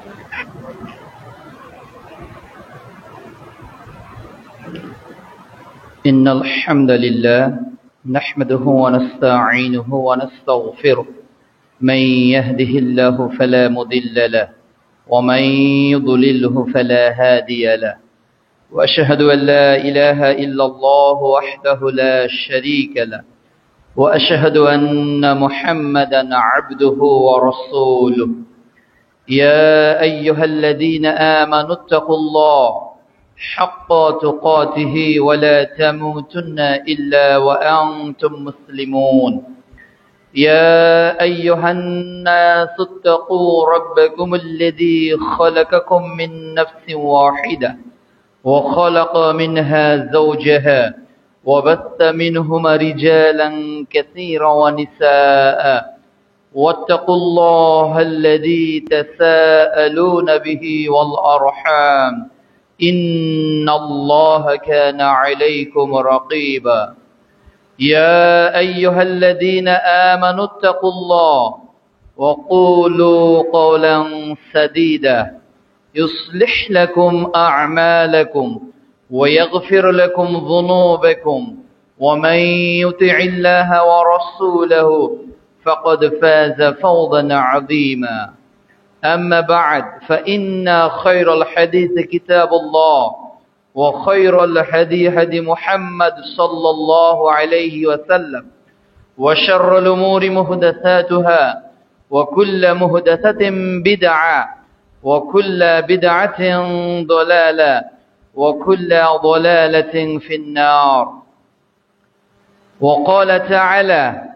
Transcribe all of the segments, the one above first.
إن الحمد لله نحمده ونستعينه ونستغفره من يهده الله فلا مضل له ومن يضلله فلا هادي له وأشهد أن لا إله إلا الله وحده لا شريك له وأشهد أن محمدا عبده ورسوله يا أيها الذين آمنوا اتقوا الله حق تقاته ولا تموتن إلا وأنتم مسلمون يا أيها الناس اتقوا ربكم الذي خلقكم من نفس واحدة وخلق منها زوجها وبث منهما رجالا كثيرا ونساء واتقوا الله الذي تساءلون به والأرحام إن الله كان عليكم رقيبا يا أيها الذين آمنوا اتقوا الله وقولوا قولا سديدا يصلح لكم أعمالكم ويغفر لكم ذنوبكم ومن يطع الله ورسوله فقد فاز فوزا عظيما أما بعد فإن خير الحديث كتاب الله وخير الهدي هدي محمد صلى الله عليه وسلم وشر الأمور محدثاتها وكل محدثة بدعة وكل بدعة ضلالة وكل ضلالة في النار وقال تعالى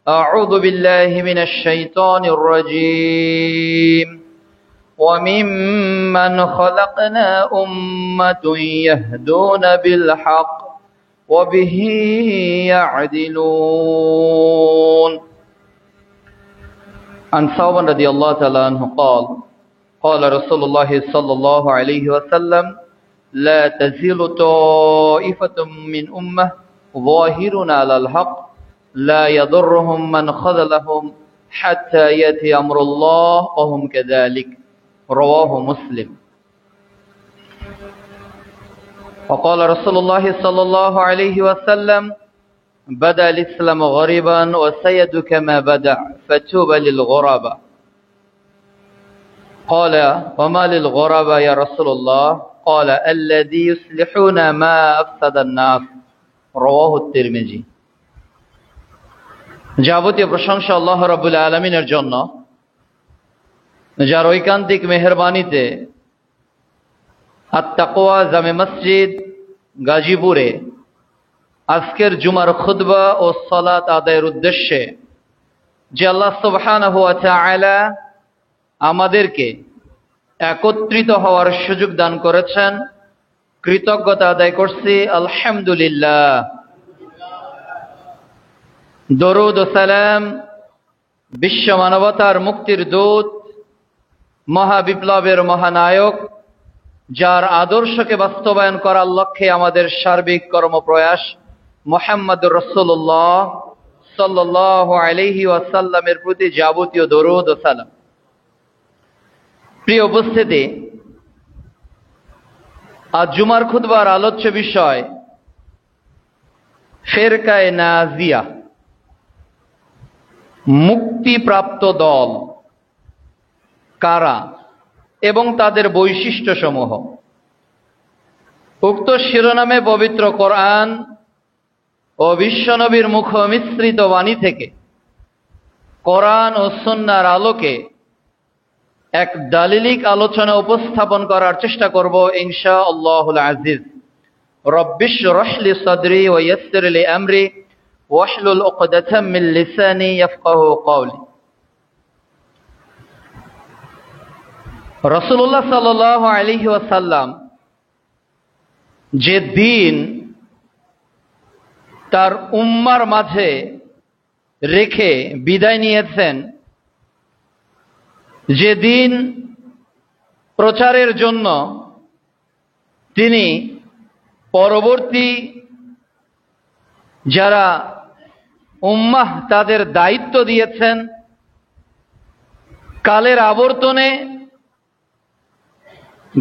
أعوذ بالله من الشيطان الرجيم وممن خلقنا أمة يهدون بالحق وبه يعدلون عن ثوبان رضي الله تعالى عنه قال قال رسول الله صلى الله عليه وسلم لا تزال طائفة من أمة ظاهرون على الحق لا يضرهم من خذلهم حتى يأتي أمر الله وهم كذلك رواه مسلم وقال رسول الله صلى الله عليه وسلم بدأ الإسلام غريبا وسيد كما بدأ فتوبى للغرباء قال وما للغرباء يا رسول الله قال الذي يصلحون ما أفسد الناس رواه الترمذي যাবতীয় প্রশংসা আল্লাহ রাব্বুল আলামিনের জন্য, যার ঐকান্তিক মেহেরবানিতে আত-তাকওয়া জামে মসজিদ গাজীপুরে আজকের জুমার খুতবা ও সালাত আদায়ের উদ্দেশ্যে যে আল্লাহ সুবহানাহু ওয়া তাআলা আমাদেরকে একত্রিত হওয়ার সুযোগ দান করেছেন, কৃতজ্ঞতা আদায় করছি আলহামদুলিল্লাহ। দরুদ ও সালাম বিশ্ব মানবতার মুক্তির দূত, মহাবিপ্লবের মহানায়ক, যার আদর্শকে বাস্তবায়ন করার লক্ষ্যে আমাদের সার্বিক কর্মপ্রয়াস মুহাম্মদুর রাসূলুল্লাহ সাল্লাল্লাহু আলাইহি ওয়াসাল্লামের প্রতি যাবতীয় দরুদ ও সালাম। প্রিয় উপস্থিতি, আজ জুমার খুতবার আলোচ্য বিষয় ফেরকায়ে নাজিয়া, মুক্তিপ্রাপ্ত দল কারা এবং তাদের বৈশিষ্ট্যসমূহ। উক্ত শিরোনামে পবিত্র কোরআন ও বিশ্বনবীর মুখ মিশ্রিত বাণী থেকে কোরআন ও সুন্নাহর আলোকে এক দালিলিক আলোচনা উপস্থাপন করার চেষ্টা করব ইনশাআল্লাহুল আজিজ। রব্বিশ রাহ লি সাদরি ওয়া ইয়াসসির লি আমরি ওয়াহলুল উকদাতাম মিন লিসানি ইয়াফকাহু কওলি। রাসূলুল্লাহ সাল্লাল্লাহু আলাইহি ওয়াসাল্লাম যে দিন তার উম্মার মাঝে রেখে বিদায় নিয়েছেন, যে দিন প্রচারের জন্য তিনি পরবর্তী যারা উম্মাহ তাদের দায়িত্ব দিয়েছেন, কালের আবর্তনে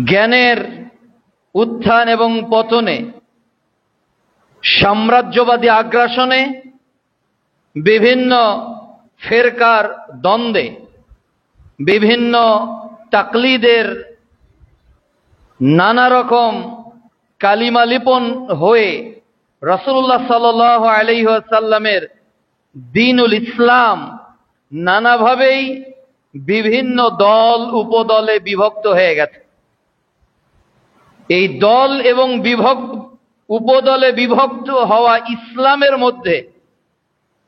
জ্ঞানের উত্থান এবং পতনে, সাম্রাজ্যবাদী আগ্রাসনে, বিভিন্ন ফেরকার দ্বন্দ্বে, বিভিন্ন তাকলিদের নানা রকম কালিমা লিপন হয়ে রাসূলুল্লাহ সাল্লাল্লাহু আলাইহি ওয়াসাল্লামের দ্বীনুল ইসলাম নানাভাবেই বিভিন্ন দল উপদলে বিভক্ত হয়ে গেছে। এই দল এবং উপদলে বিভক্ত হওয়া ইসলামের মধ্যে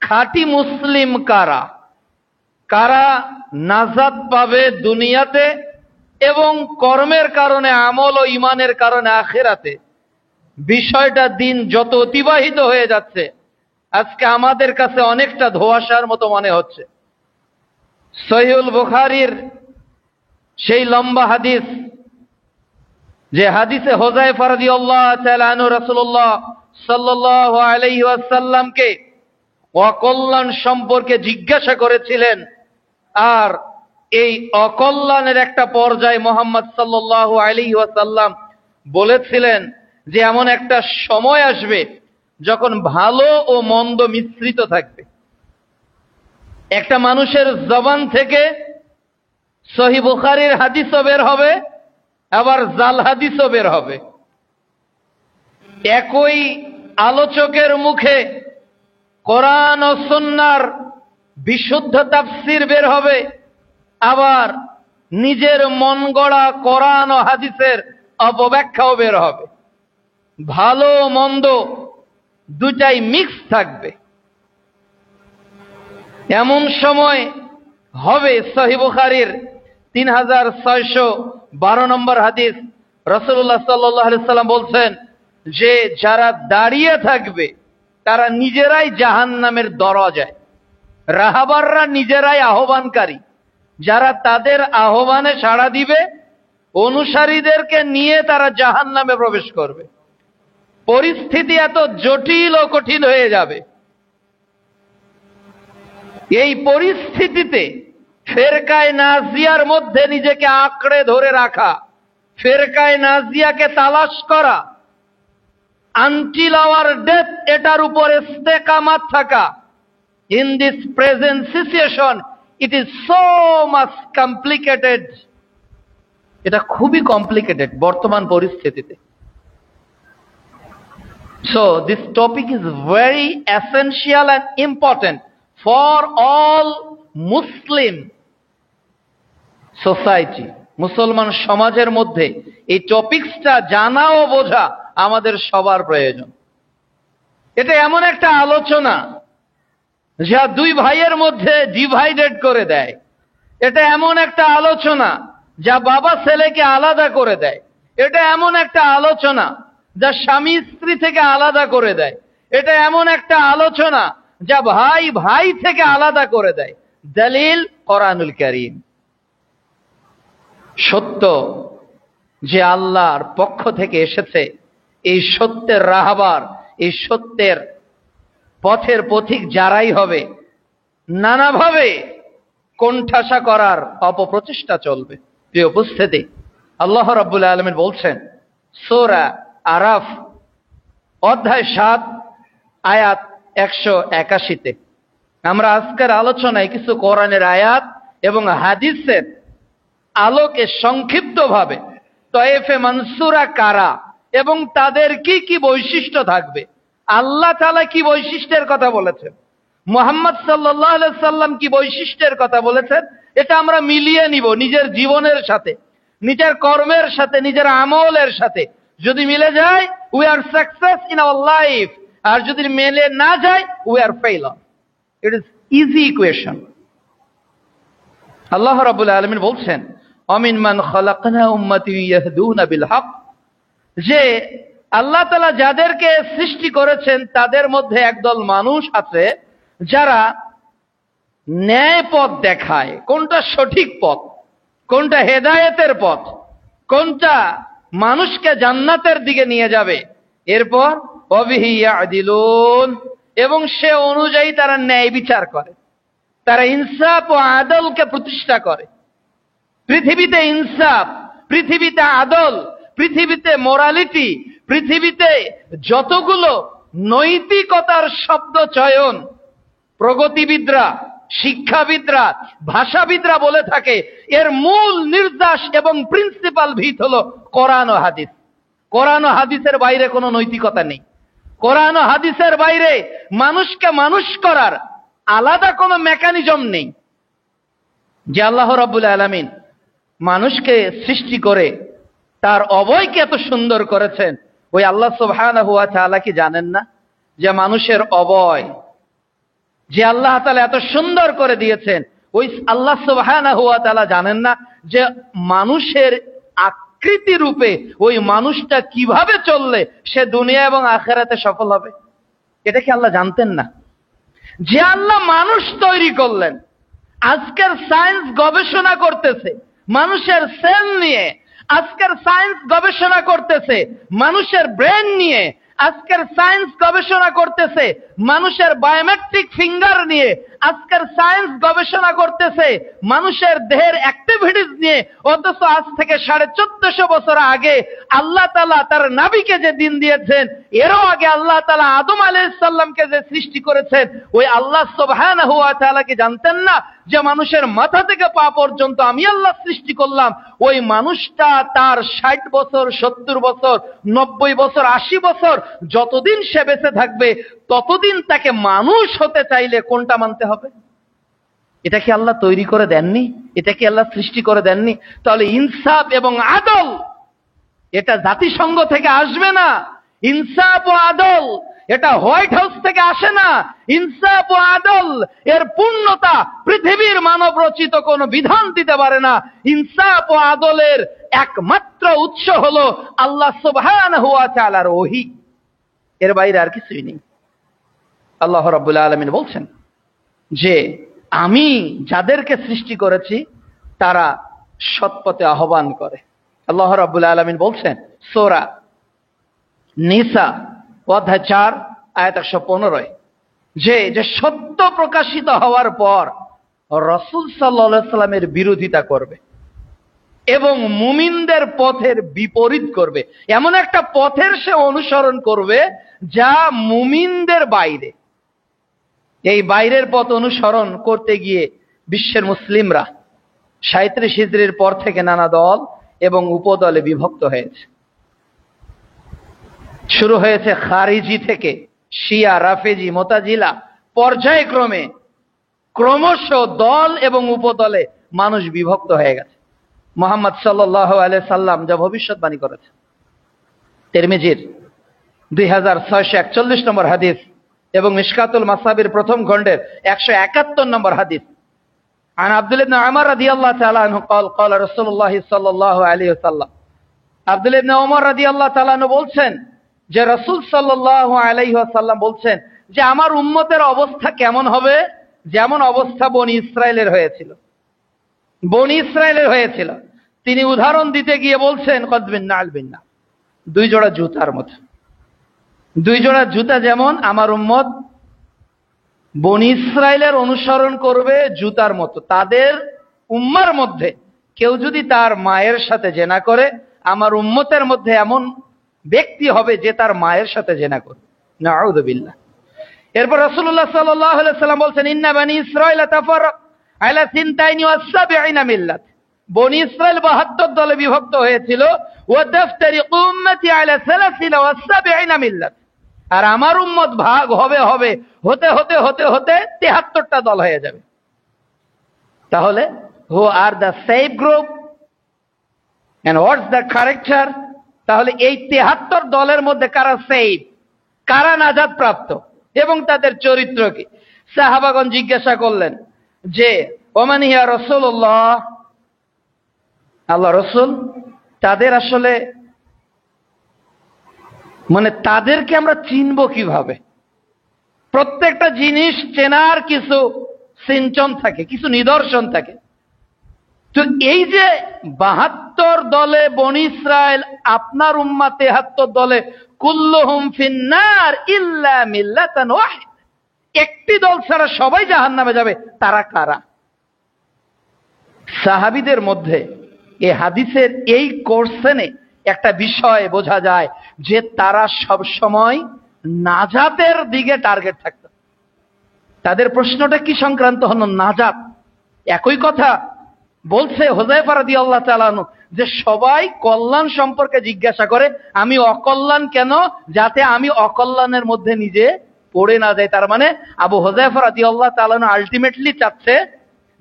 খাঁটি মুসলিম কারা, কারা নাজাত পাবে দুনিয়াতে এবং কর্মের কারণে, আমল ও ঈমানের কারণে আখিরাতে, বিষয়টা দিন যত অতিবাহিত হয়ে যাচ্ছে আজকে আমাদের কাছে অনেকটা ধোঁয়াশার মতো মনে হচ্ছে। সহিহুল বুখারীর সেই লম্বা হাদিস, যে হাদিসে হুযায়ফা রাদিয়াল্লাহু তাআলা আনহু রাসূলুল্লাহ সাল্লাল্লাহু আলাইহি ওয়াসাল্লামকে অকল্যাণ সম্পর্কে জিজ্ঞাসা করেছিলেন, আর এই অকল্যাণের একটা পর্যায়ে মুহাম্মদ সাল্লাল্লাহু আলাইহি ওয়াসাল্লাম বলেছিলেন যে এমন একটা সময় আসবে যখন ভালো ও মন্দ মিশ্রিত থাকবে। একটা মানুষের জবান থেকে সহিহ বুখারীর হাদিসও বের হবে, আবার জাল হাদিসও বের হবে। একই আলোচকের মুখে কোরআন ও সুন্নাহর বিশুদ্ধ তাফসীর বের হবে, আবার নিজের মন গড়া কোরআন ও হাদিসের অপব্যাখ্যাও বের হবে। ভালো মন্দ দুটাই মিক্স থাকবে। এমন সময় হবে, সহিহ বুখারীর 3612 নম্বর হাদিস, রাসূলুল্লাহ সাল্লাল্লাহু আলাইহি ওয়াসাল্লাম বলছেন যে যারা দাঁড়িয়ে থাকবে তারা নিজেরাই জাহান্নামের দরজায়, রাহাবাররা নিজেরাই আহ্বানকারী, যারা তাদের আহ্বানে সাড়া দিবে অনুসারীদেরকে নিয়ে তারা জাহান্নামে প্রবেশ করবে। পরিস্থিতি এত জটিল ও কঠিন হয়ে যাবে। এই পরিস্থিতিতে ফেরকায়ে নাজিয়ার মধ্যে নিজেকে আঁকড়ে ধরে রাখা, ফেরকায়ে নাজিয়াকে তালাশ করা, আনটিল আওয়ার ডেথ, এটার উপর ইস্তেকামাত থাকা, in this present situation it is so much complicated. এটা খুবই কমপ্লিকেটেড বর্তমান পরিস্থিতিতে। So this topic is very essential and important for all Muslim society, মুসলমান সমাজের মধ্যে এই টপিকসটা জানা ও বোঝা আমাদের সবার প্রয়োজন। এটা এমন একটা আলোচনা যা দুই ভাইয়ের মধ্যে ডিভাইডেড করে দেয়। এটা এমন একটা আলোচনা যা বাবা ছেলেকে আলাদা করে দেয়। এটা এমন একটা আলোচনা যা স্বামী স্ত্রী থেকে আলাদা করে দেয়। এটা এমন একটা আলোচনা যা ভাই ভাই থেকে আলাদা করে দেয়। দলিল কোরআনুল কারীম। সত্য যে আল্লাহর পক্ষ থেকে এসেছে, এই সত্যের রাহবার, এই সত্যের পথের পথিক যারাই হবে, নানাভাবে কোণঠাসা করার অপপ্রচেষ্টা চলবে। প্রিয় উপস্থিতি, আল্লাহ রাব্বুল আলামিন বলছেন সূরা আরাফ অধ্যায় 7 আয়াত 181-তে, আমরা আজকের আলোচনায় কিছু কোরআনের আয়াত এবং হাদিসের আলোকে সংক্ষিপ্তভাবে তয়েফে মানসুরা কারা এবং তাদের কি কি বৈশিষ্ট্য থাকবে, আল্লাহ তাআলা কি বৈশিষ্ট্যের কথা বলেছেন, মুহাম্মদ সাল্লাল্লাহু আলাইহি সাল্লাম কি বৈশিষ্ট্যের কথা বলেছেন, এটা আমরা মিলিয়ে নিব নিজের জীবনের সাথে, নিজের কর্মের সাথে, নিজের আমলের সাথে। যদি মিলে যায় we are success in our life, আর যদি মিলে না যায় we are failure. It is easy equation. আল্লাহ রাব্বুল আলামিন বলছেন আমিন মান খালাকনা উম্মতি ইয়াহদুনা বিল হক, যে আল্লাহ তাআলা যাদেরকে সৃষ্টি করেছেন তাদের মধ্যে একদল মানুষ আছে যারা ন্যায় পথ দেখায়, কোনটা সঠিক পথ, কোনটা হেদায়েতের পথ, কোনটা মানুষকে জান্নাতের দিকে নিয়ে যাবে। এরপর ওয়াবিহি ইয়াদিলুন, এবং সে অনুযায়ী তারা ন্যায় বিচার করে, তারা ইনসাফ ও আদলকে প্রতিষ্ঠা করে। পৃথিবীতে ইনসাফ পৃথিবীতে আদল, পৃথিবীতে মোরালিটি, পৃথিবীতে যতগুলো নৈতিকতার শব্দ চয়ন প্রগতিবিদরা, শিক্ষাবিদরা, ভাষাবিদরা বলে থাকে, এর মূল নির্যাস এবং প্রিন্সিপাল ভিত হলো কোরআন ও হাদিস। কোরআন ও হাদিসের বাইরে কোনো নৈতিকতা নেই। কোরআন ও হাদিসের বাইরে মানুষকে মানুষ করার আলাদা কোনো মেকানিজম নেই। যে আল্লাহ রাব্বুল আলামিন মানুষকে সৃষ্টি করে তার অবয়কে এত সুন্দর করেছেন, ওই আল্লাহ সুবহানাহু ওয়া তাআলা কি জানেন না যে মানুষের অবয় যে আল্লাহ তাআলা এত সুন্দর করে দিয়েছেন, ওই আল্লাহ সুবহানাহু ওয়া তাআলা জানেন না যে মানুষের আকৃতি রূপে ওই মানুষটা কিভাবে চললে সে দুনিয়া এবং আখিরাতে সফল হবে? এটা কি আল্লাহ জানতেন না? যে আল্লাহ মানুষ তৈরি করলেন, আজকের সায়েন্স গবেষণা করতেছে মানুষের সেল নিয়ে, আজকের সায়েন্স গবেষণা করতেছে মানুষের ব্রেন নিয়ে, আজকের সায়েন্স গবেষণা করতেছে মানুষের বায়োমেট্রিক ফিঙ্গার নিয়ে, আজকের সায়েন্স গবেষণা করতেছে মানুষের দেহের অ্যাক্টিভিটিস নিয়ে। অথচ আজ থেকে 1450 বছর আগে আল্লাহ তাআলা তার নবীকে যে দিন দিয়েছেন, এরও আগে আল্লাহ তাআলা আদম আলাইহিস সালামকে যে সৃষ্টি করেছেন, ওই আল্লাহ সুবহানাহু ওয়া তাআলা কি জানতেন না যে মানুষের মাথা থেকে পা পর্যন্ত আমি আল্লাহ সৃষ্টি করলাম? ওই মানুষটা তার 60 বছর, 70 বছর, 90 বছর, 80 বছর যতদিন সে বেঁচে থাকবে ততদিন তাকে মানুষ হতে চাইলে কোনটা মানতে হবে? এটা কি আল্লাহ তৈরি করে দেননি? এটা কি আল্লাহ সৃষ্টি করে দেননি? তাহলে ইনসাফ এবং আদল এটা জাতিসংঘ থেকে আসবে না। ইনসাফ ও আদল এটা হোয়াইট হাউস থেকে আসে না। ইনসাফ ও আদল এর পূর্ণতা পৃথিবীর মানব রচিত কোনো বিধান দিতে পারে না। ইনসাফ ও আদলের একমাত্র উৎস হলো আল্লাহ সুবহানাহু ওয়া তাআলার ওহী, এর বাইরে আর কিছুই নেই। আল্লাহ রাব্বুল আলামিন বলছেন যে আমি যাদেরকে সৃষ্টি করেছি তারা সৎপথে আহ্বান করে। আল্লাহ রাব্বুল আলামিন বলছেন সূরা নিসা অধ্যায় 4 আয়াত 115 যে সত্য প্রকাশিত হওয়ার পর রাসূল সাল্লাল্লাহু আলাইহি সাল্লামের বিরোধিতা করবে এবং মুমিনদের পথের বিপরীত করবে, এমন একটা পথের সে অনুসরণ করবে যা মুমিনদের বাইরে। এই বাইরের পথ অনুসরণ করতে গিয়ে বিশ্বের মুসলিমরা 37 হিজরির পর থেকে নানা দল এবং উপদলে বিভক্ত হয়েছে। শুরু হয়েছে খারিজি থেকে শিয়া, রাফেজি, মুতাজিলা, পর্যায়ক্রমে ক্রমশ দল এবং উপদলে মানুষ বিভক্ত হয়ে গেছে। মুহাম্মদ সাল্লাল্লাহু আলাইহি সাল্লাম যা ভবিষ্যৎবাণী করেছে, তিরমিজির 2641 নম্বর হাদিস এবং মিশকাতুল মাসাবির প্রথম খণ্ডের 171 নম্বর হাদিস। عن عبد الله بن عمر رضي الله تعالى عنه قال قال رسول الله صلى الله عليه وسلم আব্দুল্লাহ ইবনে ওমর রাদিয়াল্লাহু তাআলা আনহু বলছেন যে রাসূল সাল্লাল্লাহু আলাইহি ওয়াসাল্লাম বলছেন যে আমার উম্মতের অবস্থা কেমন হবে, যেমন অবস্থা বনি ইসরায়েলের হয়েছিল। বনি ইসরায়েলের হয়েছিল তিনি উদাহরণ দিতে গিয়ে বলছেন কদবিন নাল বিন্না, দুই জোড়া জুতার মতো। দুই জোড়া জুতা যেমন আমার উম্মত বনি ইসরায়েলের অনুসরণ করবে জুতার মতো। তাদের উম্মার মধ্যে কেউ যদি তার মায়ের সাথে জেনা করে, আমার উম্মতের মধ্যে এমন ব্যক্তি হবে যে তার মায়ের সাথে জেনা করবে। নাউযু বিল্লাহ। এরপর রাসূলুল্লাহ সাল্লাল্লাহু আলাইহি ওয়াসাল্লাম বলছেন ইন্না বানি ইসরাঈলা তাফাররাক আলা 72 মিল্লাত, বনি ইসরায়েল 72 দলে বিভক্ত হয়েছিল। ওয়া তাফতারিকু উম্মতি আলা 73 মিল্লাত, আর আমার উম্মত ভাগ হতে হতে হতে হতে 73টা দল হয়ে যাবে। তাহলে who are the save group and what's the character? তাহলে এই 73 দলের মধ্যে কারা সেভ, কারা নাজাত প্রাপ্ত এবং তাদের চরিত্র কি? সাহাবাগণ জিজ্ঞাসা করলেন যে ওমান ইয়া রাসূলুল্লাহ, আল্লাহ রাসূল তাদের আসলে মানে তাদেরকে আমরা চিনব কিভাবে? প্রত্যেকটা জিনিস চেনার কিছু সিনচন থাকে, কিছু নিদর্শন থাকে। তো এই যে 72 দলে বনি ইসরায়েল, আপনার উম্মাহ 73 দলে, কুল্লুহুম ফিন্নার ইল্লা মিল্লাতান ওয়াহিদ, একটি দল ছাড়া সবাই জাহান্নামে যাবে। তারা কারা? সাহাবীদের মধ্যে এই হাদিসের এই কোর্সেনে একটা বিষয় বোঝা যায় যে তারা সব সময় নাজাতের দিকে টার্গেট থাকত। তাদের প্রশ্নটা কি সংক্রান্ত হলো? নাজাত। একই কথা বলছে হুযায়ফা রাদিয়াল্লাহু তাআলা আনহু যে সবাই কল্যাণ সম্পর্কে জিজ্ঞাসা করে, আমি অকল্যাণ কেন? যাতে আমি অকল্যাণের মধ্যে নিজে পড়ে না যাই। তার মানে আবু হুযায়ফা রাদিয়াল্লাহু তাআলা আনহু আলটিমেটলি চাচ্ছে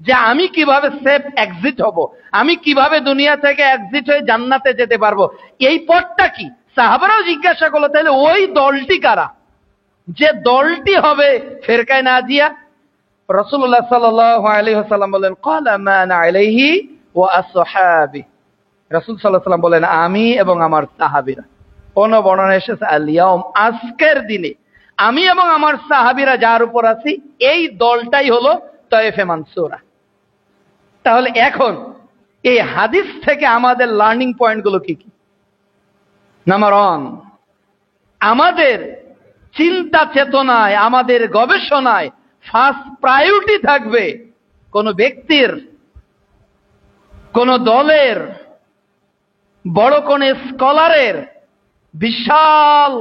যে আমি কিভাবে সেফ এক্সিট হব, আমি কিভাবে দুনিয়া থেকে এক্সিট হয়ে জান্নাতে যেতে পারবো, এই পথটা কি? সাহাবারাও জিজ্ঞাসা করলো তাহলে ওই দলটি কারা? যে দলটি হবে ফিরকায়ে নাজিয়া। রাসূলুল্লাহ সাল্লাল্লাহু আলাইহি ওয়াসাল্লাম বলেন, ক্বালা মা আনা আলাইহি ওয়া আসহাবি। রাসূল সাল্লাল্লাহু আলাইহি ওয়াসাল্লাম বলেন, আমি এবং আমার সাহাবীরা। কোন বর্ণনা এসেছে আল ইয়াউম, আজকের দিনে আমি এবং আমার সাহাবীরা যার উপর আছি, এই দলটাই হলো তায়েফে মানসুরা। তাহলে এখন এই হাদিস থেকে আমাদের লার্নিং পয়েন্ট গুলো কি কি? নাম্বার 1, আমাদের চিন্তা চেতনায়, আমাদের গবেষণায় ফার্স্ট প্রায়োরিটি থাকবে কোন ব্যক্তির, কোন দলের, বড় কোন স্কলারের, বিশাল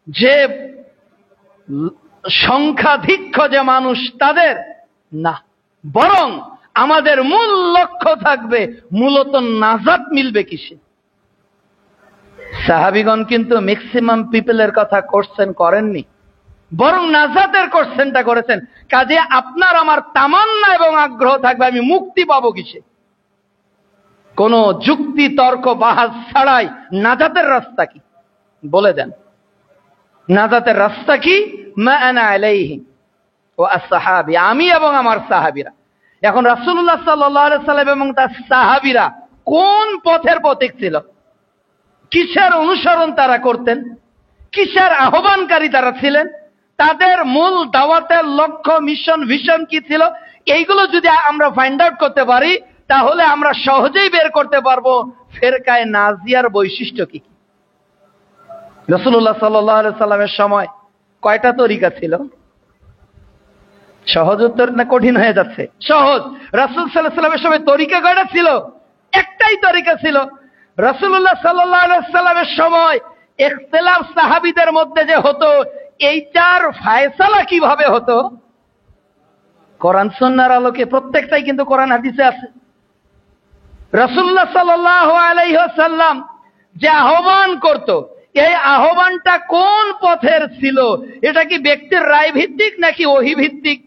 যে সংখ্যাধিক্য যে মানুষ তাদের না, বরং আমাদের মূল লক্ষ্য থাকবে মূলত নাজাত মিলবে কিসে। সাহাবীগণ কিন্তু ম্যাক্সিমাম পিপলের কথা কোশ্চেন করেননি, বরং নাজাতের কোশ্চেনটা করেছেন। কাজে আপনার আমার তামান্না এবং আগ্রহ থাকবে আমি মুক্তি পাবো কিসে। কোন যুক্তি তর্ক বাহাস ছাড়াই নাজাতের রাস্তা কি বলে দেন। নাজাতের রাস্তা কি? মা আনা আলাইহি ওয়া আসহাবি, আমি এবং আমার সাহাবীরা। এখন রাসূলুল্লাহ সাল্লাল্লাহু আলাইহি ওয়াসাল্লাম এবং তার সাহাবীরা কোন পথের পথিক ছিল? কিসের অনুসরণ তারা করতেন? কিসের আহ্বানকারী তারা ছিলেন? তাদের মূল দাওয়াতের লক্ষ্য, মিশন, ভিশন কি ছিল? এইগুলো যদি আমরা ফাইন্ড আউট করতে পারি তাহলে আমরা সহজেই বের করতে পারবো ফিরকায়ে নাজিয়ার বৈশিষ্ট্য কি কি। রাসূলুল্লাহ সাল্লাল্লাহু আলাইহি ওয়াসাল্লামের সময় কয়টা তরিকা ছিল? সহজ উত্তর না কঠিন হয়ে যাচ্ছে? সহজ। রাসূল সাল্লাল্লাহু আলাইহি ওয়াসাল্লামের সময় তরিকা কয়টা ছিল? একটাই তরিকা ছিল। রাসূলুল্লাহ সাল্লাল্লাহু আলাইহি ওয়াসাল্লামের সময় ইখতিলাফ সাহাবীদের মধ্যে যে হতো, এইটার ফয়সালা কিভাবে হতো? কোরআন সুন্নাহর আলোকে। প্রত্যেকটাই কিন্তু কোরআন হাদিসে আছে। রাসূলুল্লাহ সাল্লাল্লাহু আলাইহি ওয়াসাল্লাম যে আহ্বান করত, এই আহ্বানটা কোন পথের ছিল? এটা কি ব্যক্তির রায় ভিত্তিক নাকি ওহী ভিত্তিক?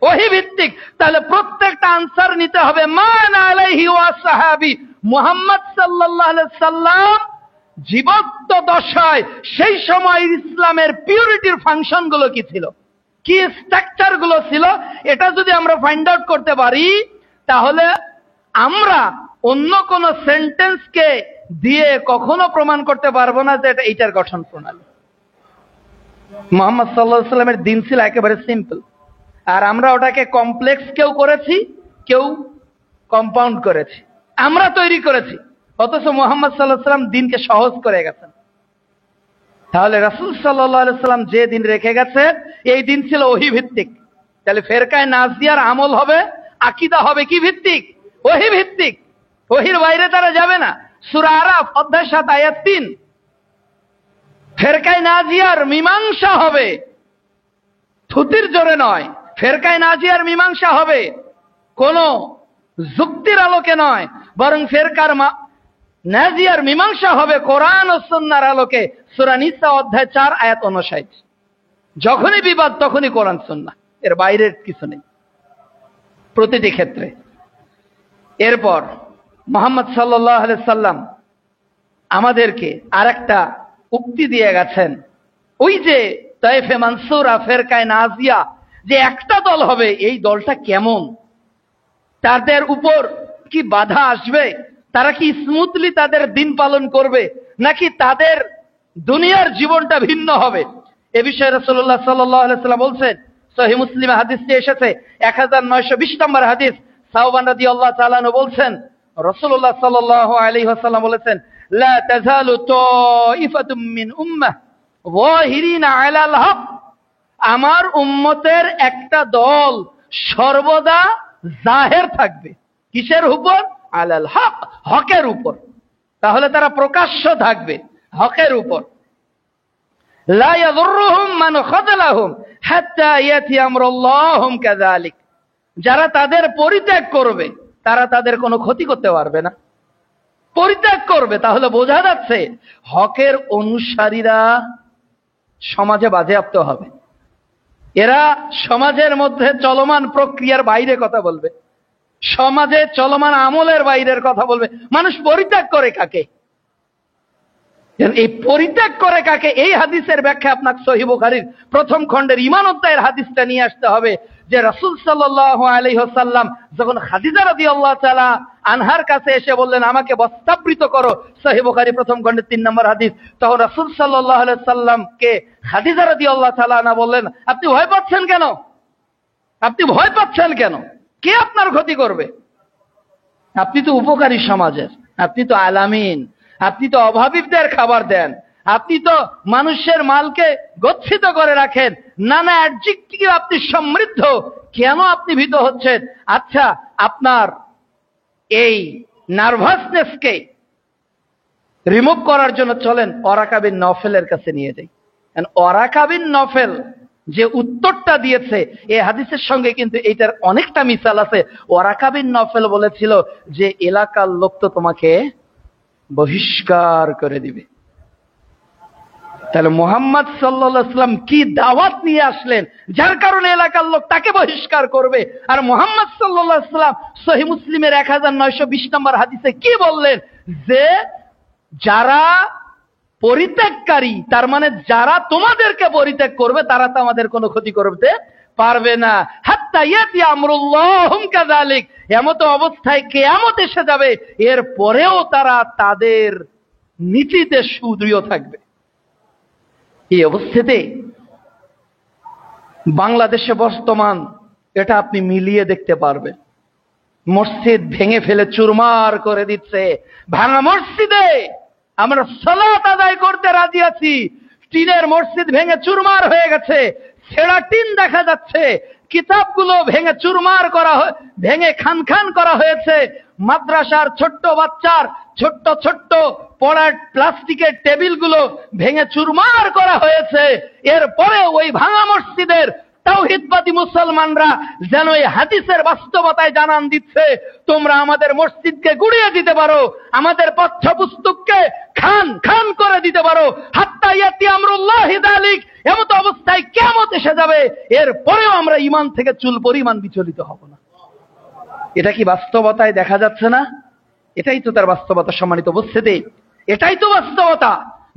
ওহী ভিত্তিক। তাহলে প্রত্যেকটা আনসার নিতে হবে মান আলাইহি ওয়া সাহাবী। মুহাম্মদ সাল্লাল্লাহু আলাইহি সাল্লাম জীবত্ব দশায় সেই সময় ইসলামের পিউরিটির ফাংশন গুলো কি ছিল, কি স্ট্রাকচার গুলো ছিল, এটা যদি আমরা ফাইন্ড আউট করতে পারি তাহলে আমরা অন্য কোন সেন্টেন্সকে দিয়ে কখনো প্রমাণ করতে পারবো না যে এটা এইটার গঠন প্রণালী। মুহাম্মদ সাল্লাল্লাহু আলাইহি সাল্লামের দিন ছিল একেবারে সিম্পল, আর আমরা ওটাকে কমপ্লেক্স কেউ করেছি, কেউ কম্পাউন্ড করেছি, আমরা তৈরি করেছি। অথচ মুহাম্মদ সাল্লাল্লাহু আলাইহি সাল্লাম দিনকে সহজ করে গেছেন। তাহলে রাসূল সাল্লাল্লাহু আলাইহি সাল্লাম যে দিন রেখে গেছে এই দিন ছিল ওহী ভিত্তিক। তাহলে ফিরকায়ে নাজিয়ার আমল হবে, আকীদা হবে কি ভিত্তিক? ওহী ভিত্তিক। ওহীর বাইরে তারা যাবে না। সূরা আরাফ অধ্যায় 7 আয়াত 3, ফিরকায়ে নাজিয়ার মীমাংসা হবে থুতির জোরে নয়। ফিরকায়ে নাজিয়ার মীমাংসা হবে কোন যুক্তির আলোকে নয়, বরং ফিরকার নাজিয়ার মীমাংসা হবে কোরআন ও সুন্নাহর আলোকে। সূরা নিসা অধ্যায় 4 আয়াত 59। যখনই বিবাদ তখনই কোরআন সুন্নাহ, এর বাইরের কিছু নেই প্রতিটি ক্ষেত্রে। এরপর মুহাম্মদ সাল্লাল্লাহু আলাইহি সাল্লাম আমাদেরকে আরেকটা উক্তি দিয়ে গেছেন। ওই যে তায়েফে মানসুরা, ফিরকায়ে নাজিয়া যে একটা দল হবে, এই দলটা কেমন? তাদের উপর কি বাধা আসবে? তারা কি স্মুথলি তাদের দিন পালন করবে নাকি তাদের দুনিয়ার জীবনটা ভিন্ন হবে? এ বিষয়ে রাসূলুল্লাহ সাল্লাল্লাহু আলাইহি ওয়াসাল্লাম বলছেন, সহিহ মুসলিমে হাদিসটি এসেছে 1920 নম্বর হাদিস। সাওবান রাদিয়াল্লাহু তাআলা আনহু বলছেন, রাসূলুল্লাহ সাল্লাল্লাহু আলাইহি ওয়াসাল্লাম বলেছেন, লা তাযালু তাইফাতুম মিন উম্মাহ যাহিরিনা আলাল হক। আমার উম্মতের একটা দল সর্বদা জাহের থাকবে। কিসের উপর? আলাল হক, হকের উপর। তাহলে তারা প্রকাশ্য থাকবে হকের উপর। লা ইয়াদুররুহুম মান খাযালাহুম হাত্তা ইয়াতি আমরুল্লাহুম কাযালিক। যারা তাদের পরিত্যাগ করবে তারা তাদের কোনো ক্ষতি করতে পারবে না, পরিত্যাগ করবে। তাহলে বোঝা যাচ্ছে হকের অনুসারীরা সমাজে বাজেয়াপ্ত হবে। এরা সমাজের মধ্যে চলমান প্রক্রিয়ার বাইরে কথা বলবে, সমাজে চলমান আমলের বাইরের কথা বলবে। মানুষ পরিত্যাগ করে কাকে? এই পরিত্যাগ করে কাকে, এই হাদিসের ব্যাখ্যা আপনাকে সহিহ বুখারীর প্রথম খণ্ডের ঈমান অধ্যায়ের হাদিসটা নিয়ে আসতে হবে, যে রাসূল সাল্লাল্লাহু আলাইহি ওয়াসাল্লাম যখন খাদিজা রাদিয়াল্লাহু তাআলা আনহার কাছে এসে বললেন আমাকে বস্ত্রাবৃত করো, সহিহ বুখারী প্রথম খণ্ডের 3 নম্বর হাদিস, তখন রাসূল সাল্লাল্লাহু আলাইহি ওয়াসাল্লামকে খাদিজা রাদিয়াল্লাহু তাআলা আনহা বললেন, আপনি ভয় পাচ্ছেন কেন? আপনি ভয় পাচ্ছেন কেন? কে আপনার ক্ষতি করবে? আপনি তো উপকারী সমাজের, আপনি তো আলামিন, আপনি তো অভাবীদের খাবার দেন, আপনি তো মানুষের মালকে গচ্ছিত করে রাখেন, নানা অ্যাডজেক্টিভ, আপনি সমৃদ্ধ, কেন আপনি ভীত হচ্ছেন? আচ্ছা, আপনার এই নার্ভাসনেসকে রিমুভ করার জন্য চলেন ওরাকা বিন নফেলের কাছে নিয়ে যাই। ওরাকা বিন নফেল যে উত্তরটা দিয়েছে এই হাদিসের সঙ্গে কিন্তু এইটার অনেকটা মিসাল আছে। ওরাকা বিন নফেল বলেছিল যে এলাকার লোক তো তোমাকে বহিষ্কার করে দিবে। তাহলে মুহাম্মদ সাল্লাল্লাহু আলাইহি ওয়াসাল্লাম কি দাওয়াত নিয়ে আসলেন যার কারণে এলাকার লোক তাকে বহিষ্কার করবে? আর মুহাম্মদ সাল্লাল্লাহু আলাইহি ওয়াসাল্লাম সহিহ মুসলিমের 1920 নম্বর হাদিসে কি বললেন? যে যারা পরিত্যাগকারী, তার মানে যারা তোমাদেরকে পরিত্যাগ করবে তারা তো আমাদের কোনো ক্ষতি করতে পারবে না। হাত্তা ইয়াতি আমরুল্লাহুম কাযালিক, এমত অবস্থায় কিয়ামত এসে যাবে, এর পরেও তারা তাদের নীতিতে সুদৃঢ় থাকবে। এই অবস্থাতে বাংলাদেশে বর্তমান এটা আপনি মিলিয়ে দেখতে পারবেন। মসজিদ ভেঙে ফেলে চুরমার করে দিচ্ছে। ভাঙা মসজিদে আমরা সালাত আদায় করতে রাজি আছি, টিনের মসজিদ ভেঙে চুরমার হয়ে গেছে, ছেঁড়া টিন দেখা যাচ্ছে, কিতাবগুলো ভেঙে চুরমার করা, ভেঙে খান খান করা হয়েছে। মাদ্রাসার ছোট্ট বাচ্চার ছোট্ট ছোট্ট পড়ার প্লাস্টিকের টেবিলগুলো ভেঙে চুরমার করা হয়েছে। এরপরে ওই ভাঙা মসজিদের তাওহীদবাদী মুসলমানরা যেন এই হাদিসের বাস্তবতায় জানান দিচ্ছে, তোমরা আমাদের মসজিদকে গুড়িয়ে দিতে পারো, আমাদের পাঠ্যপুস্তককে খান খান করে দিতে পারো, হাত্তা ইয়াতি আমরুল্লাহি যালিক, এমত অবস্থায় কিয়ামত এসে যাবে, এর পরেও আমরা ঈমান থেকে চুল পরিমাণ বিচলিত হব না। এটা কি বাস্তবতায় দেখা যাচ্ছে না? এটাই তো তার বাস্তবতা। সম্মানিত উপস্থিতি, এটাই তো বাস্তবতা।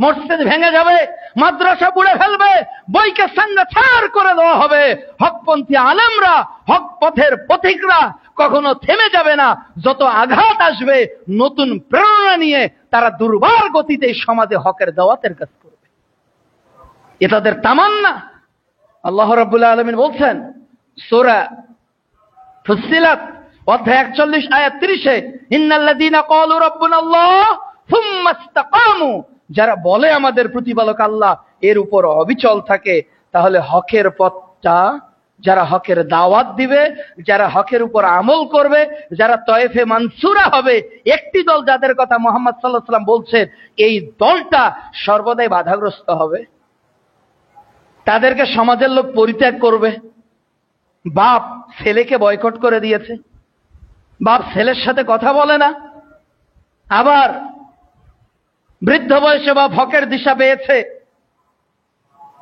মসজিদ ভেঙে যাবে, মাদ্রাসা পুড়ে ফেলবে, বইকে সঙ্গে ছাড় করে দেওয়া হবে। হকপন্থী আলেমরা, হক পথের পথিকরা কখনো থেমে যাবে না। যত আঘাত আসবে নতুন প্রেরণা নিয়ে তারা দুর্বার গতিতে সমাজে হকের দাওয়াতের কাজ করবে। এ তাদের তামান্না। আল্লাহ রাব্বুল আলামিন বলছেন সূরা ফুসসিলাত অধ্যায় 41 আয়াত 30-এ, ইন্নাল্লাযীনা ক্বালু রাব্বুনাল্লাহ সুম্মা ইসতাকামু, যারা বলে আমাদের প্রতিপালক আল্লাহ, এর উপর অবিচল থাকে, তাহলে হকের পথটা, যারা হকের দাওয়াত দিবে, যারা হকের উপর আমল করবে, যারা তয়েফে মানসুরা হবে, একটি দল যাদের কথা মুহাম্মদ সাল্লাল্লাহু আলাইহি ওয়াসাল্লাম বলছেন, এই দলটা সর্বদাই বাধাগ্রস্ত হবে। তাদেরকে সমাজের লোক পরিত্যাগ করবে। বাপ ছেলেকে বয়কট করে দিয়েছে, বাপ ছেলের সাথে কথা বলে না। আবার বৃদ্ধ বয়সে বাপ হকের দিশা পেয়েছে,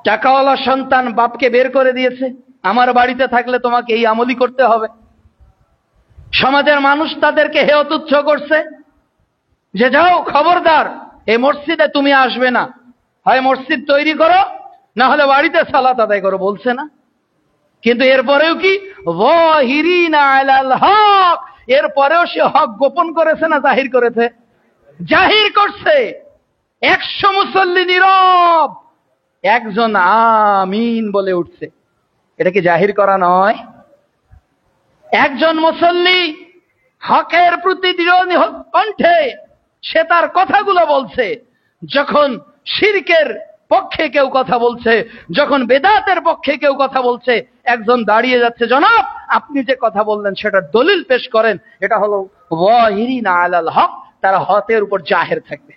টাকাওয়ালা সন্তান বাপকে বের করে দিয়েছে, আমার বাড়িতে থাকলে তোমাকে এই আমলই করতে হবে। সমাজের মানুষ তাদেরকে হেয় তুচ্ছ করছে, যে যাও খবরদার এই মসজিদে তুমি আসবে না, হয় মসজিদ তৈরি করো না হলে বাড়িতে সালাত আদায় করো, বলছে না? কিন্তু এরপরেও কি যাহিরিনা আলাল হক, এরপরেও সে হক গোপন করেছে না জাহির করেছে? জাহির করছে। 100 মুসল্লি নীরব, একজন আমিন বলে উঠছে, এটা কি জাহির করা নয়? একজন মুসল্লি হকের প্রতি দৃঢ় কণ্ঠে সে তার কথাগুলো বলছে। যখন শিরকের পক্ষে কেউ কথা বলছে, যখন বেদাতের পক্ষে কেউ কথা বলছে, একজন দাঁড়িয়ে যাচ্ছে, জনাব আপনি যে কথা বললেন সেটার দলিল পেশ করেন। এটা হলো যাহিরিনা আলাল হক, তারা হকের উপর জাহের থাকবে।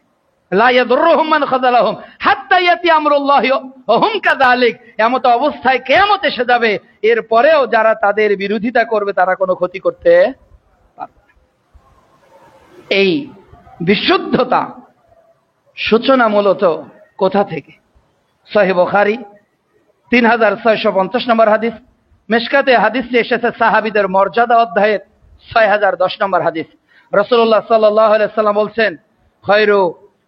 লা ইয়াদুররুহুম মান খাযালাহুম হাত্তা ইয়াতি আমরুল্লাহি ওয়া হুম কাযালিক, এমত অবস্থায় কিয়ামত এসে যাবে, এরপরেও যারা তাদের বিরোধিতা করবে তারা কোনো ক্ষতি করতে পারবে না। এই বিশুদ্ধতা সূচনা মূলত কোথা থেকে? সহিহ বুখারী 3650 নম্বর হাদিস, মিশকাতে হাদিসটি এসেছে সাহাবীদের মর্যাদা অধ্যায়ের 6010 নম্বর হাদিস। রাসূলুল্লাহ সাল্লাল্লাহু আলাইহি সাল্লাম বলছেন, খায়রু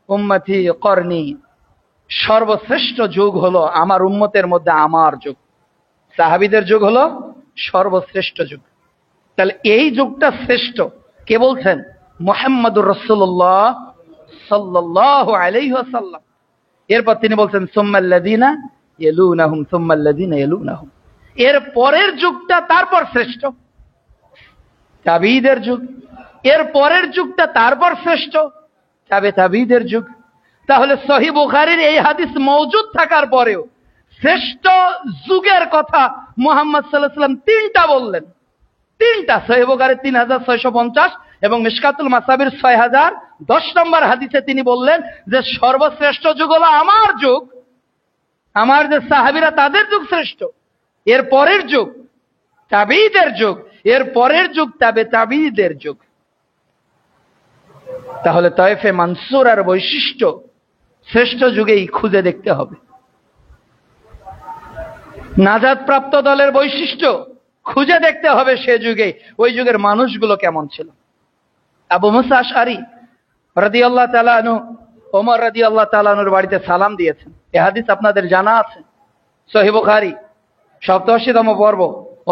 উম্মতি করনি, সর্বশ্রেষ্ঠ যুগ হলো আমার উম্মতের মধ্যে আমার যুগ। সাহাবীদের যুগ হলো সর্বশ্রেষ্ঠ যুগ। তাহলে এই যুগটা শ্রেষ্ঠ কে বলছেন? মুহাম্মদুর রাসূলুল্লাহ সাল্লাল্লাহু আলাইহি ওয়াসাল্লাম। এরপর তিনি বলছেন সুম্মাল্লাযিনা ইয়ালুনাহুম সুম্মাল্লাযিনা ইয়ালুনাহুম, এর পরের যুগটা তারপর শ্রেষ্ঠ, তাবিঈদের যুগ। এর পরের যুগটা তারপর শ্রেষ্ঠ, তাবিঈদের যুগ। তাহলে সহিহ বুখারীর এই হাদিস মওজুদ থাকার পরেও শ্রেষ্ঠ যুগের কথা মুহাম্মদ সাল্লাল্লাহু আলাইহি ওয়াসাল্লাম তিনটা বললেন। তিনটা, সহিহ বুখারী 3650 এবং মিশকাতুল মাসাবির 6010 নম্বর হাদিসে তিনি বললেন যে সর্বশ্রেষ্ঠ যুগ হলো আমার যুগ, আমার যে সাহাবীরা তাদের যুগ শ্রেষ্ঠ। এর পরের যুগ তাবিঈদের যুগ, এর পরের যুগ তাবিঈদের যুগ। তাহলে তায়েফে মানসুরার বৈশিষ্ট্য শ্রেষ্ঠ যুগেই খুঁজে দেখতে হবে। নাজাত প্রাপ্ত দলের বৈশিষ্ট্য খুঁজে দেখতে হবে সে যুগে, ওই যুগের মানুষগুলো কেমন ছিল। আবু মুসা আশআরী রাদিয়াল্লাহু তাআলা আনহু ওমর রাদিয়াল্লাহু তাআলা আনহুর বাড়িতে সালাম দিয়েছেন। এই হাদিস আপনাদের জানা আছে, সহিহ বুখারী 87তম পর্ব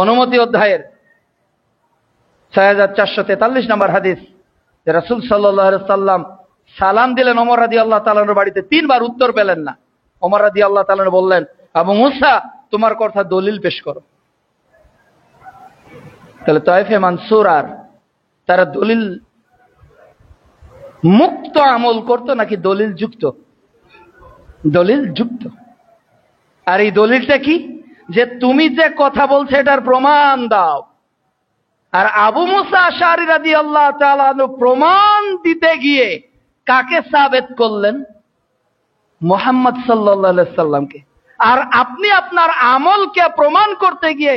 অনুমতি অধ্যায়ের 6443 নম্বর হাদিস। রাসূল সাল্লাল্লাহু আলাইহি সাল্লাম সালাম দিলেন ওমর রাদিয়াল্লাহু তাআলা আনহুর বাড়িতে, তিনবার উত্তর পেলেন না। ওমর রাদিয়াল্লাহু তাআলা আনহু বললেন, আবু মুসা তোমার কথা দলিল পেশ করো। তাহলে তায়েফে মানসুরার তারা দলিল মুক্ত আমল করতো নাকি দলিল যুক্ত? দলিল যুক্ত। আর এই দলিলটা কি? যে তুমি যে কথা বলছো এটার প্রমাণ দাও। আর আবু মুসা আশআরী রাদিয়াল্লাহু তাআলা আনহু প্রমাণ দিতে গিয়ে কাকে সাবেত করলেন? মুহাম্মদ সাল্লাল্লাহু আলাইহি সাল্লামকে। আর আপনি আপনার আমলকে প্রমাণ করতে গিয়ে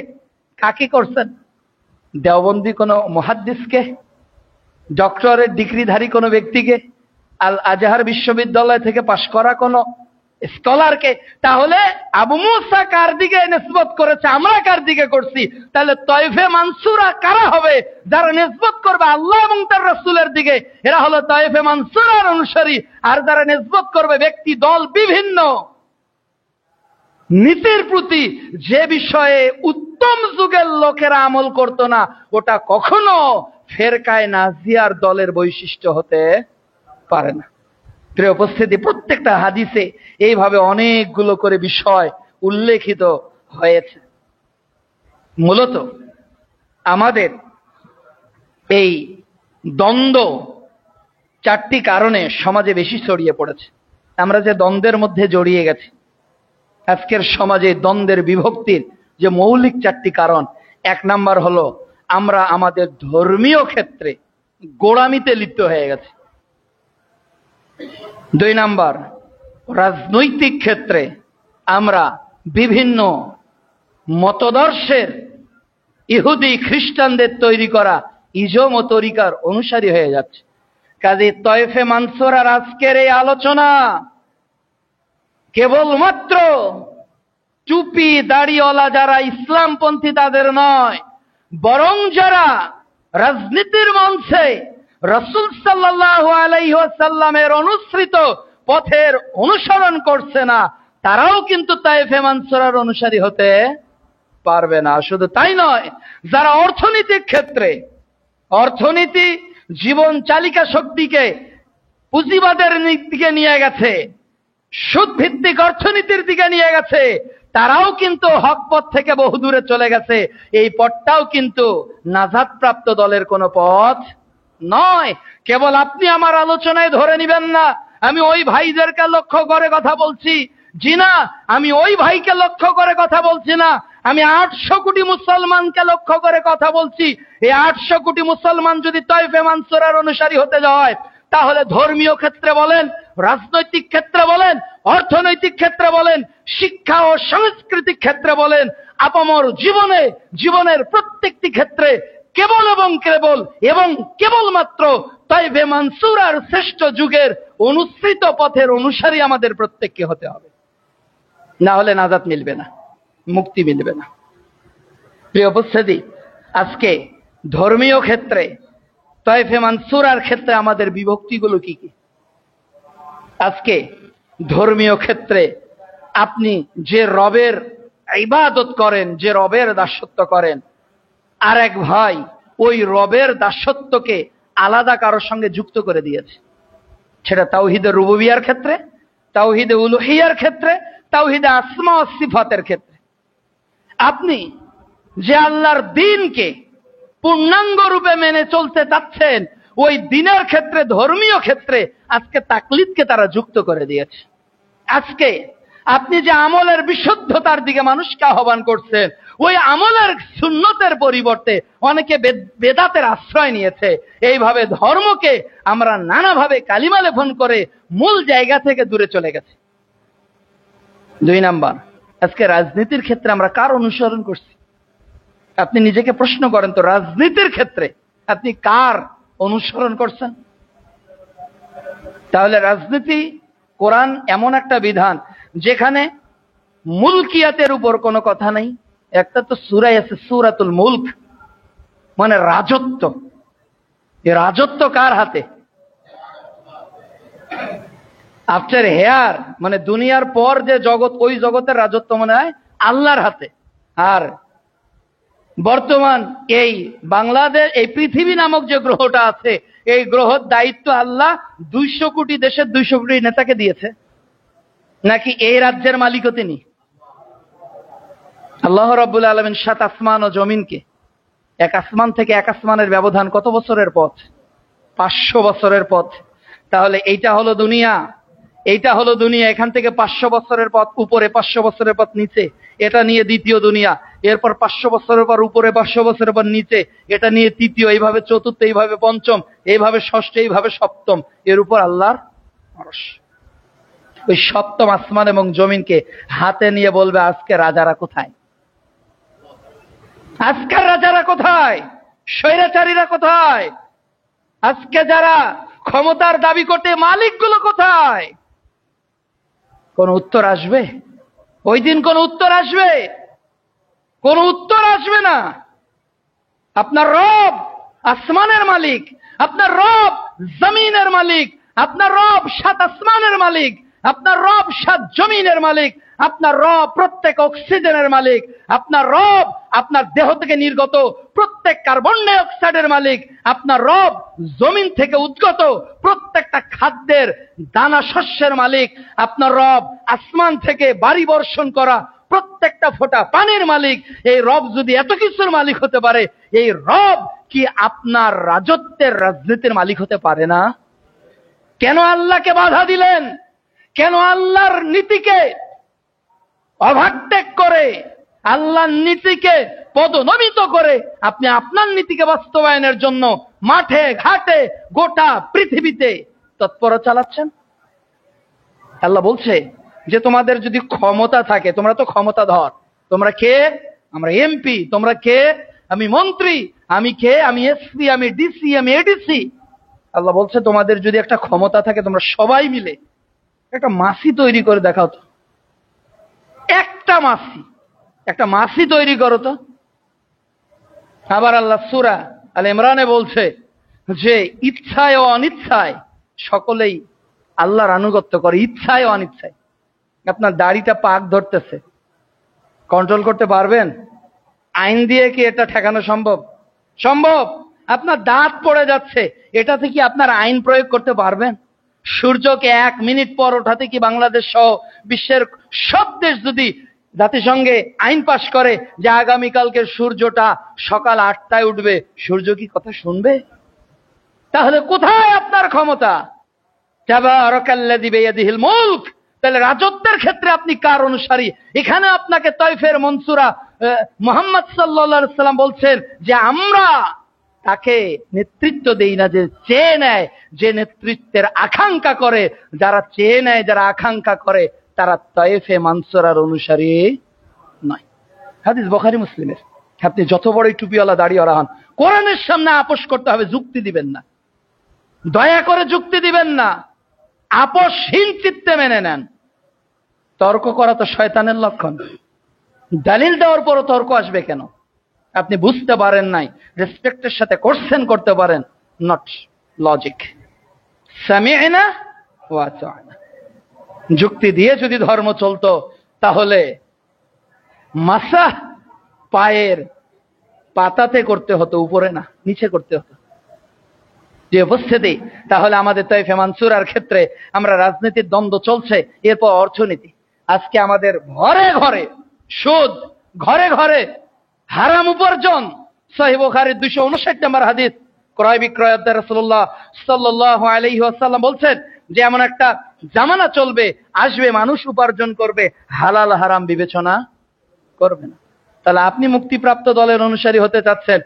কাকে করছেন? দেওবন্দি কোনো মুহাদ্দিসকে, ডক্টরের ডিগ্রিধারী কোনো ব্যক্তিকে, আল আজহার বিশ্ববিদ্যালয় থেকে পাশ করা কোনো স্কলারকে। তাহলে আবু মুসা কার দিকে নিসবত করেছে, আমরা কার দিকে করছি? তাহলে তায়েফে মানসুরা কারা হবে? যারা নিসবত করবে আল্লাহ এবং তার রাসূলের দিকে, এরা হলো তায়েফে মানসুরার অনুসারী। আর যারা নিসবত করবে ব্যক্তি দল বিভিন্ন নীতির প্রতি, যে বিষয়ে উত্তম যুগের লোকেরা আমল করত না, ওটা কখনো ফেরকায়ে নাজিয়ার দলের বৈশিষ্ট্য হতে পারে না। প্রিয় উপস্থিতি, প্রত্যেকটা হাদিসে এইভাবে অনেকগুলো করে বিষয় উল্লেখিত হয়েছে। মূলত আমাদের এই দ্বন্দ্ব চারটি কারণে সমাজে বেশি ছড়িয়ে পড়েছে। আমরা যে দ্বন্দ্বের মধ্যে জড়িয়ে গেছি, আজকের সমাজে দ্বন্দ্বের বিভক্তির যে মৌলিক চারটি কারণ, এক নাম্বার হলো আমরা আমাদের ধর্মীয় ক্ষেত্রে গোঁড়ামিতে লিপ্ত হয়ে গেছি। দুই নাম্বার, রাজনৈতিক ক্ষেত্রে আমরা বিভিন্ন মতদর্শের ইহুদি খ্রিস্টানদের তৈরি করা ইজম ও তরিকার অনুসারী হয়ে যাচ্ছে। কাজে তায়েফে মানসুরার আজকের এই আলোচনা কেবলমাত্র টুপি দাড়িওয়ালা যারা ইসলামপন্থী তাদের নয়, বরং যারা রাজনীতির মঞ্চে রাসূল সাল্লাল্লাহু আলাইহি ওয়াসাল্লামের অনুসৃত পথের অনুসরণ করছে না, তারাও কিন্তু তায়েফে মানসুরার অনুসারী হতে পারবে না। শুধু তাই নয়, যারা অর্থনৈতিক ক্ষেত্রে অর্থনীতি জীবন চালিকা শক্তিকে পুঁজিবাদের দিকে নিয়ে গেছে, সুদ ভিত্তিক অর্থনীতির দিকে নিয়ে গেছে, তারাও কিন্তু হক পথ থেকে বহু দূরে চলে গেছে। এই পথটাও কিন্তু নাজাত প্রাপ্ত দলের কোনো পথ নয়। কেবল আপনি আমার আলোচনায় ধরে নিবেন না আমি ওই ভাইদেরকে লক্ষ্য করে কথা বলছি, জি না, আমি ওই ভাইকে লক্ষ্য করে কথা বলছি না, আমি 800 কোটি মুসলমানকে লক্ষ্য করে কথা বলছি। এই 800 কোটি মুসলমান যদি তয়ফে মানসুরার অনুসারী হতে যায়, তাহলে ধর্মীয় ক্ষেত্রে বলেন, রাজনৈতিক ক্ষেত্রে বলেন, অর্থনৈতিক ক্ষেত্রে বলেন, শিক্ষা ও সাংস্কৃতিক ক্ষেত্রে বলেন, আপামর জীবনের প্রত্যেকটি ক্ষেত্রে কেবল এবং কেবলমাত্র তয়ফে মানসুরার শ্রেষ্ঠ যুগের অনুসৃত পথের অনুসারী আমাদের প্রত্যেককে হতে হবে, না হলে নাজাত মিলবে না, মুক্তি মিলবে না। প্রিয় উপস্থিতি, আজকে ধর্মীয় ক্ষেত্রে তয়ফে মানসুরার ক্ষেত্রে আমাদের বিভক্তিগুলো কি কি? আজকে ধর্মীয় ক্ষেত্রে আপনি যে রবের ইবাদত করেন, যে রবের দাসত্ব করেন, আর এক ভাই ওই রবের দাসত্বকে আলাদা কারোর সঙ্গে যুক্ত করে দিয়েছে। সেটা তাওহীদে রুবুবিয়ার ক্ষেত্রে, তাওহীদে উলুহিয়ার ক্ষেত্রে, তাওহীদে আসমা ও সিফাতের ক্ষেত্রে। আপনি যে আল্লাহর দ্বীনকে পূর্ণাঙ্গ রূপে মেনে চলতে চাচ্ছেন, ওই দ্বীনের ক্ষেত্রে, ধর্মীয় ক্ষেত্রে আজকে তাকলিদকে তারা যুক্ত করে দিয়েছে। আজকে আপনি যে আমলের বিশুদ্ধতার দিকে মানুষকে আহ্বান করছেন, ওই আমলের সুন্নতের পরিবর্তে অনেকে বেদাতের আশ্রয় নিয়েছে। এইভাবে ধর্মকে আমরা নানাভাবে কালিমা লেপন করে মূল জায়গা থেকে দূরে চলে গেছে। 2 নাম্বার, আজকে রাজনীতির ক্ষেত্রে আমরা কার অনুসরণ করছি? আপনি নিজেকে প্রশ্ন করেন তো, রাজনীতির ক্ষেত্রে আপনি কার অনুসরণ করছেন? তাহলে রাজনীতি, কোরআন এমন একটা বিধান যেখানে মুলকিয়াতের উপর কোনো কথা নেই। একটা তো সূরা আছে, সূরাতুল মুলক, মানে রাজত্ব। এই রাজত্ব কার হাতে? আফটার হেয়ার, মানে দুনিয়ার পর যে জগৎ, ওই জগতের রাজত্ব মনে হয় আল্লাহর হাতে। আর বর্তমান এই বাংলাদেশ, এই পৃথিবী নামক যে গ্রহটা আছে, এই গ্রহের দায়িত্ব আল্লাহ 200 কোটি দেশের 200 কোটি নেতাকে দিয়েছে, নাকি এই রাজ্যের মালিকও তিনি? আল্লাহ রাব্বুল আলামিন 7 আসমান ও জমিনকে, এক আসমান থেকে এক আসমানের ব্যবধান কত বছরের পথ? 500 বছরের পথ। তাহলে এইটা হলো দুনিয়া, এইটা হলো দুনিয়া। এখান থেকে 500 বছরের পথ উপরে, 500 বছরের পথ নিচে, এটা নিয়ে দ্বিতীয় দুনিয়া। এরপর 500 বছরের পর উপরে, 500 বছরের পর নিচে, এটা নিয়ে তৃতীয়, এইভাবে চতুর্থ, এইভাবে পঞ্চম, এইভাবে ষষ্ঠ, এইভাবে সপ্তম। এর উপর আল্লাহর আরশ। ওই সপ্তম আসমান এবং জমিনকে হাতে নিয়ে বলবে, আজকে রাজারা কোথায়? আজকের রাজারা কোথায়? স্বৈরাচারীরা কোথায়? আজকে যারা ক্ষমতার দাবি করতে, মালিকগুলো কোথায়? কোন উত্তর আসবে? ওই দিন কোন উত্তর আসবে? কোন উত্তর আসবে না। আপনার রব আসমানের মালিক, আপনার রব জমিনের মালিক, আপনার রব 7 আসমানের মালিক, আপনার রব 7 জমিনের মালিক, আপনার রব প্রত্যেক অক্সিজেনের মালিক, আপনার রব আপনার দেহ থেকে নির্গত প্রত্যেক কার্বন ডাই অক্সাইডের মালিক, আপনার রব জমিন থেকে উদ্গত প্রত্যেকটা খাদ্যের দানা শস্যের মালিক, আপনার রব আসমান থেকে বাড়ি বর্ষণ করা প্রত্যেকটা ফোঁটা পানির মালিক। এই রব যদি এত কিছুর মালিক হতে পারে, এই রব কি আপনার রাজত্বের, রাজনীতির মালিক হতে পারে না? কেন আল্লাহকে বাধা দিলেন? কেন আল্লাহর নীতিকে ওভারটেক করে, আল্লাহর নীতিকে পদনমিত করে আপনি আপনার নীতিকে বাস্তবায়নের জন্য মাঠে ঘাটে গোটা পৃথিবীতে তৎপরতা চালাচ্ছেন? আল্লাহ বলছে যে তোমাদের যদি ক্ষমতা থাকে, তোমরা তো ক্ষমতাধর, তোমরা কে? আমরা এমপি। তোমরা কে? আমি মন্ত্রী। আমি কে? আমি এসপি, আমি ডিসি, আমি এডিসি। আল্লাহ বলছে তোমাদের যদি একটা ক্ষমতা থাকে, তোমরা সবাই মিলে একটা মাসি তৈরি করে দেখাও তো। একটা মাসি তৈরি করো তো। আবার আল্লাহ সূরা আল ইমরানে বলছে যে ইচ্ছায় ও অনিচ্ছায় সকলেই আল্লাহর আনুগত্য করে, ইচ্ছায় ও অনিচ্ছায়। আপনার দাড়িটা পাক ধরতেছে, কন্ট্রোল করতে পারবেন? আইন দিয়ে কি এটা ঠেকানো সম্ভব? সম্ভব। আপনার দাঁত পড়ে যাচ্ছে, এটাতে কি আপনার আইন প্রয়োগ করতে পারবেন? সূর্যকে 1 মিনিট পর ওঠাতে কি বাংলাদেশ সহ বিশ্বের সব দেশ যদি জাতিসংঘে আইন পাশ করে যে আগামীকালকে সূর্যটা সকাল 8টায় উঠবে, সূর্য কি কথা শুনবে? তাহলে কোথায় আপনার ক্ষমতা? তাবারাকাল্লাযী বিয়াদিহিল মুলক। তাহলে রাজত্বের ক্ষেত্রে আপনি কার অনুসারী? এখানে আপনাকে তয়ফের মনসুরা মুহাম্মদ সাল্লাল্লাহু আলাইহি ওয়াসাল্লাম বলছেন যে আমরা তাকে নেতৃত্ব দেই না যে চেয়ে নেয়, যে নেতৃত্বের আকাঙ্ক্ষা করে। যারা চেয়ে নেয়, যারা আকাঙ্ক্ষা করে, তারা তায়েফে মানসুরার অনুসারী নয়। হাদিস বুখারী মুসলিমের। আপনি যত বড়ই টুপিওয়ালা দাড়িওয়ালা হন, কোরআনের সামনে আপোষ করতে হবে, যুক্তি দিবেন না, দয়া করে যুক্তি দিবেন না, আপোষহীন চিত্তে মেনে নেন। তর্ক করা তো শয়তানের লক্ষণ। দলিল দেওয়ার পরও তর্ক আসবে কেন? আপনি বুঝতে পারেন নাই, রেসপেক্টের সাথে কোশ্চেন করতে পারেন, নট লজিক। সামি'না ওয়া আতা'না। যুক্তি দিয়ে যদি ধর্ম চলতো তাহলে মাসাহ পায়ের পাতাতে করতে হতো, উপরে না, নিচে করতে হতো। যে উপস্থিতি, তাহলে আমাদের তায়েফে মানসুরার ক্ষেত্রে আমরা রাজনীতির দ্বন্দ্ব চলছে, এরপর অর্থনীতি। আজকে আমাদের ঘরে ঘরে সুদ, ঘরে ঘরে হারাম উপার্জন। সহিহ বুখারীর 259 নম্বর হাদিস, ক্রয় বিক্রয় অধ্যায়ে রাসূলুল্লাহ সাল্লাল্লাহু আলাইহি ওয়াসাল্লাম বলছেন যে এমন একটা জামানা চলবে, আসবে, মানুষ উপার্জন করবে, হালাল হারাম বিবেচনা করবে না। তাহলে আপনি মুক্তিপ্রাপ্ত দলের অনুসারী হতে চাচ্ছেন,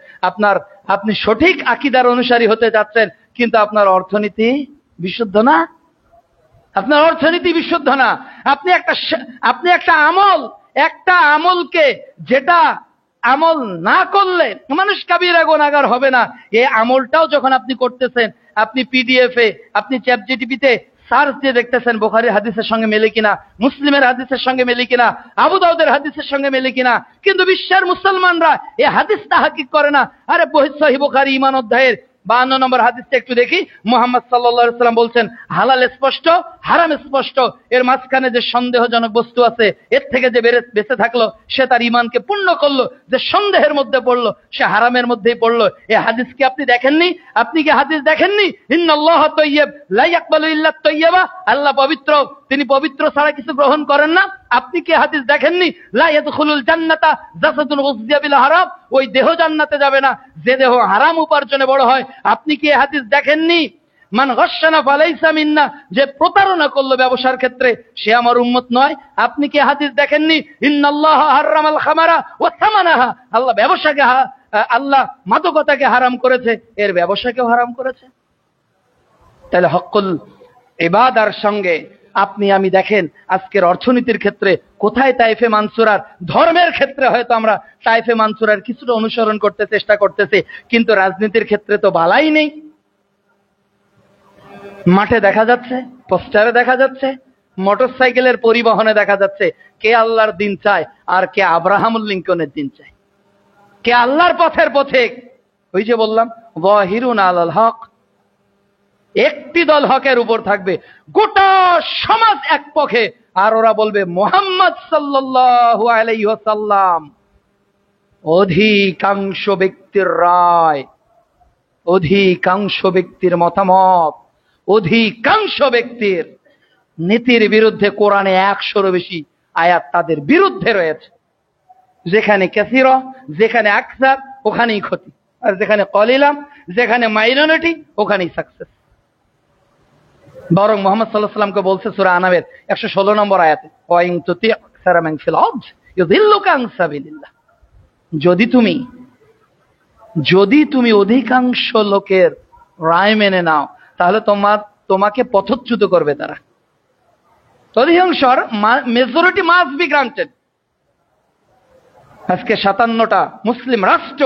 আপনি সঠিক আকীদার অনুসারী হতে চাচ্ছেন, কিন্তু আপনার অর্থনীতি বিশুদ্ধ না, আপনার অর্থনীতি বিশুদ্ধ না। আপনি একটা আমলকে, যেটা আমল না করলে মানুষ কাবিরা গুনাহগার হবে না, এই আমলটাও যখন আপনি করতেছেন, আপনি পিডিএফে, আপনি চ্যাটজিপিটিতে সার্চ দিয়ে দেখতেছেন বুখারীর হাদিসের সঙ্গে মেলে কিনা, মুসলিমের হাদিসের সঙ্গে মেলে কিনা, আবু দাউদের হাদিসের সঙ্গে মেলে কিনা, কিন্তু বিশ্বের মুসলমানরা এই হাদিসটা হাকিক করে না। আরে সহিহ বুখারী ঈমান অধ্যায়ের 52 নম্বর হাদিসটা একটু দেখি। মুহাম্মদ সাল্লাল্লাহু আলাইহি ওয়াসাল্লাম বলছেন, হালাল স্পষ্ট, হারাম স্পষ্ট, এর মাঝখানে যে সন্দেহজনক বস্তু আছে, এর থেকে যে বেঁচে থাকলো সে তার ঈমানকে পূর্ণ করলো, যে সন্দেহের মধ্যে পড়লো সে হারামের মধ্যেই পড়লো। এই হাদিস কি আপনি দেখেননি? আপনি কি হাদিস দেখেননি? ইন্নাল্লাহা তাইয়্যিব লা ইয়াকবালু ইল্লা তাইয়্যিবা, আল্লাহ পবিত্র, তিনি পবিত্র ছাড়া কিছু গ্রহণ করেন না। আপনি কি হাদিস দেখেননি? লা ইয়াদখুলুল জান্নাতা জাসাদুন গুযিয়া বিল হারাম, ওই দেহ জান্নাতে যাবে না যে দেহ হারাম উপার্জনে বড় হয়। আপনি কি হাদিস দেখেননি? মান গাশশানা ফালাইসা মিন্না, যে প্রতারণা করলো ব্যবসার ক্ষেত্রে সে আমার উম্মত নয়। আপনি কি হাদিস দেখেননি? ইন্নাল্লাহা হারামাল খামারা ওয়া সামানাহা, আল্লাহ ব্যবসাকে, আল্লাহ মাদকতাকে হারাম করেছে, এর ব্যবসাকেও হারাম করেছে। তাহলে হক্কুল ইবাদার সঙ্গে আপনি আমি দেখেন আজকের অর্থনীতির ক্ষেত্রে কোথায় তায়েফে মানসুরার, ধর্মের ক্ষেত্রে হয়তো আমরা তায়েফে মানসুরার কিছুটা অনুসরণ করতে চেষ্টা করতেছি, কিন্তু রাজনীতির ক্ষেত্রে তো বালাই নেই। মাঠে দেখা যাচ্ছে, পোস্টারে দেখা যাচ্ছে, মোটরসাইকেলের পরিবহনে দেখা যাচ্ছে, কে আল্লাহর দিন চায় আর কে আব্রাহামুল লিঙ্কনের দিন চায়, কে আল্লাহর পথের পথিক। ওই যে বললাম, যাহিরুন আলাল হক, একটি দল হকের উপর থাকবে, গোটা সমাজ এক পক্ষে, আর ওরা বলবে মুহাম্মদ সাল্লাল্লাহু আলাইহি ওয়াসাল্লাম। অধিকাংশ ব্যক্তির রায়, অধিকাংশ ব্যক্তির মতামত, অধিকাংশ ব্যক্তির নীতির বিরুদ্ধে কোরআনে 100-এরও বেশি আয়াত তাদের বিরুদ্ধে রয়েছে। যেখানে কাসীরা, যেখানে আকসার, ওখানেই ক্ষতি, আর যেখানে কলিলাম, যেখানে মাইনরিটি, ওখানেই সাকসেস। বরং মুহাম্মদ সাল্লাল্লাহু আলাইহি ওয়াসাল্লামকে বলছে সূরা আনামের 116 নম্বর আয়াতে, ওয়া ইন তুতি আকসারা মান ফিল আরদ ইউযিল্লুকা আন সাবিলিল্লাহ, যদি তুমি অধিকাংশ লোকের রায় মেনে নাও, তাহলে তোমাকে পথচ্যুত করবে তারা। অধিকাংশ, মেজরিটি মাস্ট বি গ্রান্টেড। আজকে 57টা মুসলিম রাষ্ট্র,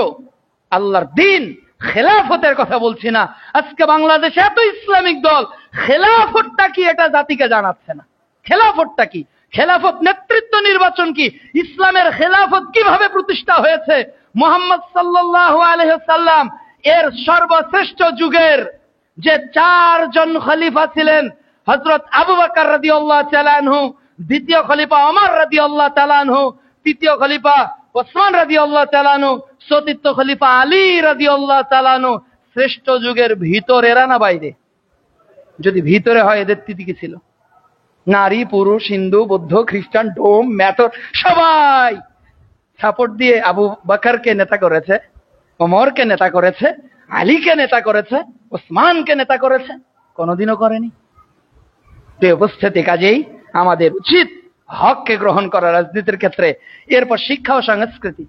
আল্লাহর দিন, খেলাফতের কথা বলছি না, আজকে বাংলাদেশে এত ইসলামিক দল, খেলাফতটা কি এটা জাতিকে জানাচ্ছে না। খেলাফতটা কি? খেলাফত নেতৃত্ব নির্বাচন কি? ইসলামের খেলাফত কিভাবে প্রতিষ্ঠা হয়েছে? মুহাম্মদ সাল্লাল্লাহু আলাইহি ওয়াসাল্লাম এর সর্বশ্রেষ্ঠ যুগের যে 4 জন খলিফা ছিলেন, হযরত আবু বকর রাদিয়াল্লাহু তাআলা আনহু, দ্বিতীয় খলিফা ওমর রাদিয়াল্লাহু তাআলা আনহু, তৃতীয় খলিফা ওসমান রাদিয়াল্লাহু তাআলা আনহু, চতুর্থ খলিফা আলী রাদিয়াল্লাহু তাআলা আনহু, শ্রেষ্ঠ যুগের ভিতরে, এরা না বাইরে? যদি ভিতরে হয়, এদের স্থিতি কি ছিল? নারী, পুরুষ, হিন্দু, বৌদ্ধ, খ্রিস্টান, ডোম, ম্যাটর সবাই সাপোর্ট দিয়ে আবু বকরকে নেতা করেছে, ওমরকে নেতা করেছে, আলীকে নেতা করেছে, ওসমানকে নেতা করেছে? কোনোদিনও করেনি। তো উপস্থিতি, কাজেই আমাদের উচিত হককে গ্রহণ করা রাজনীতির ক্ষেত্রে। এরপর শিক্ষা ও সংস্কৃতি।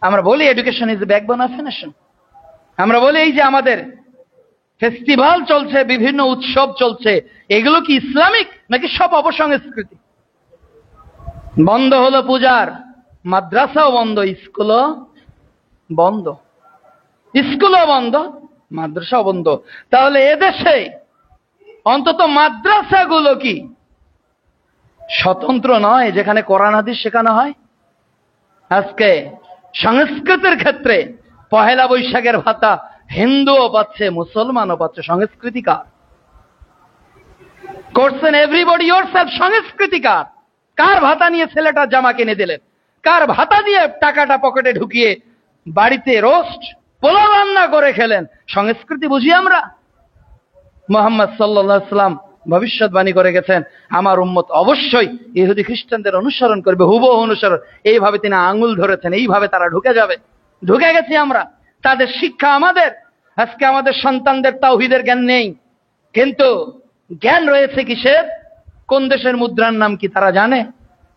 আমরা বলি education is the backbone of a nation. আমরা বলি এই যে আমাদের ফেস্টিভ্যাল চলছে, বিভিন্ন উৎসব চলছে, এগুলো কি ইসলামিক নাকি সব অপসংস্কৃতি? বন্ধ হলো পূজার, মাদ্রাসাও বন্ধ, স্কুলও বন্ধ, স্কুলও বন্ধ, মাদ্রাসাও বন্ধ। তাহলে এদেশে অন্তত মাদ্রাসাগুলো কি স্বতন্ত্র নয় যেখানে কোরআন হাদিস শেখানো হয়? আজকে সংস্কৃতির ক্ষেত্রে পহেলা বৈশাখের ভাতা হিন্দুও পাচ্ছে, মুসলমানও পাচ্ছে। সংস্কৃতিকার করছেন এভরিবডি ইয়োরসেলফ। সংস্কৃতিকার কার ভাতা নিয়ে ছেলেটার জামা কিনে দিলেন? কার ভাতা দিয়ে টাকাটা পকেটে ঢুকিয়ে বাড়িতে রোস্ট পোলাও রান্না করে খেলেন? সংস্কৃতি বুঝি আমরা? মুহাম্মদ সাল্লাল্লাহু আলাইহি ওয়াসাল্লাম ভবিষ্যৎবাণী করে গেছেন, আমার উম্মত অবশ্যই ইহুদি খ্রিস্টানদের অনুসরণ করবে, হুবহু অনুসরণ। এইভাবে তিনি আঙুল ধরেছেন, এইভাবে তারা ঢুকে যাবে। ঢুকে গেছি আমরা, তাদের শিক্ষা আমাদের। আজকে আমাদের সন্তানদের তাওহীদের জ্ঞান নেই, কিন্তু জ্ঞান রয়েছে কিসের? কোন দেশের মুদ্রার নাম কি তারা জানে,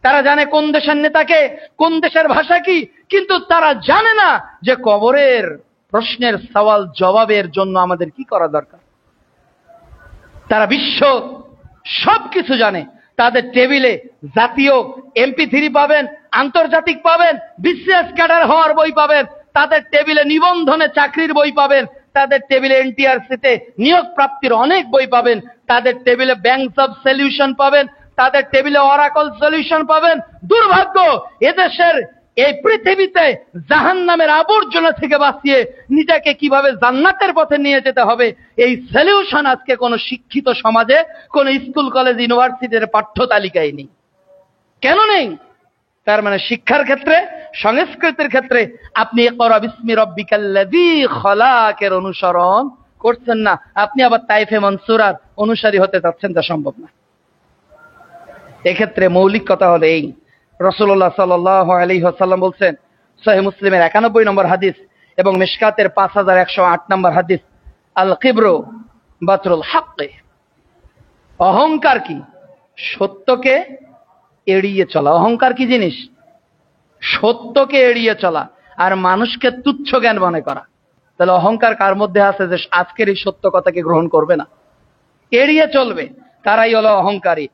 তারা জানে কোন দেশের নেতাকে, কোন দেশের ভাষা কি, কিন্তু তারা জানে না যে কবরের প্রশ্নের সওয়াল জবাবের জন্য আমাদের কি করা দরকার। তারা বিশ্ব সবকিছু জানে। তাদের টেবিলে জাতীয় MP3 পাবেন, আন্তর্জাতিক পাবেন, বিসিএস ক্যাডার হওয়ার বই পাবেন, তাদের টেবিলে নিবন্ধনে চাকরির বই পাবেন, তাদের টেবিলে NTRC-তে নিয়োগ প্রাপ্তির অনেক বই পাবেন, তাদের টেবিলে ব্যাংকস অফ সলিউশন পাবেন, তাদের টেবিলে অরাকল সলিউশন পাবেন। দুর্ভাগ্য, এদেশের এই পৃথিবীতে জাহান্নামের আবর্জনা থেকে বাঁচিয়ে নিজেকে কিভাবে জান্নাতের পথে নিয়ে যেতে হবে, এই সলিউশন আজকে কোন শিক্ষিত সমাজে, কোন স্কুল কলেজ ইউনিভার্সিটির পাঠ্য তালিকায় নেই। কেন নেই? তার মানে শিক্ষার ক্ষেত্রে, সংস্কৃতির ক্ষেত্রে আপনি ইকরা বিসমি রাব্বিকাল্লাযী খলাকের অনুসরণ করছেন না, আপনি আবার তাইফে মনসুরার অনুসারী হতে যাচ্ছেন, তা সম্ভব না। এক্ষেত্রে মৌলিক কথা হলো এই, রাসূলুল্লাহ সাল্লাল্লাহু আলাইহি ওয়াসাল্লাম বলছেন, সহিহ মুসলিমের 91 নম্বর হাদিস এবং মিশকাতের 5108 নম্বর হাদিস, আল কিবরু বাতরুল হক। অহংকার কি? সত্যকে এড়িয়ে চলা। অহংকার কি জিনিস? সত্যকে এড়িয়ে চলা আর মানুষকে তুচ্ছ জ্ঞান মনে করা। তাহলে অহংকার কার মধ্যে আছে যে আজকের এই সত্য কথাকে গ্রহণ করবে না, এড়িয়ে চলবে? তারাই হলো অহংকারী।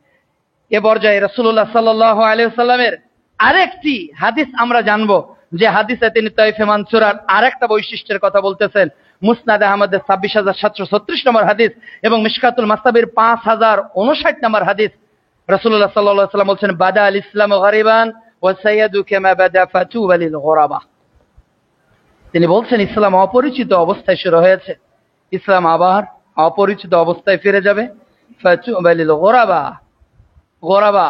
এ পর্যায়ে রাসূলুল্লাহ সাল্লাল্লাহু আলাইহি ওয়াসাল্লামের আরেকটি হাদিস আমরা জানবো, যে হাদিসে তিনি তাইফে মানসুরার আরেকটা বৈশিষ্ট্যের কথা বলতেছেন। মুসনাদে আহমদের 26736 নম্বর হাদিস এবং মিশকাতুল মাসাবির 5059 নম্বর হাদিস। রাসূলুল্লাহ সাল্লাল্লাহু আলাইহি ওয়াসাল্লাম বলছেন, বাদা আল ইসলামু গারিবান ওয়া সায়াদু কামা বাদা ফাতুবা লিল গুরাবা। তিনি বলছেন ইসলাম অপরিচিত অবস্থায় শুরু হয়েছে, ইসলাম আবার অপরিচিত অবস্থায় ফিরে যাবে। ফাতুবা লিল গুরাবা, গোরাবা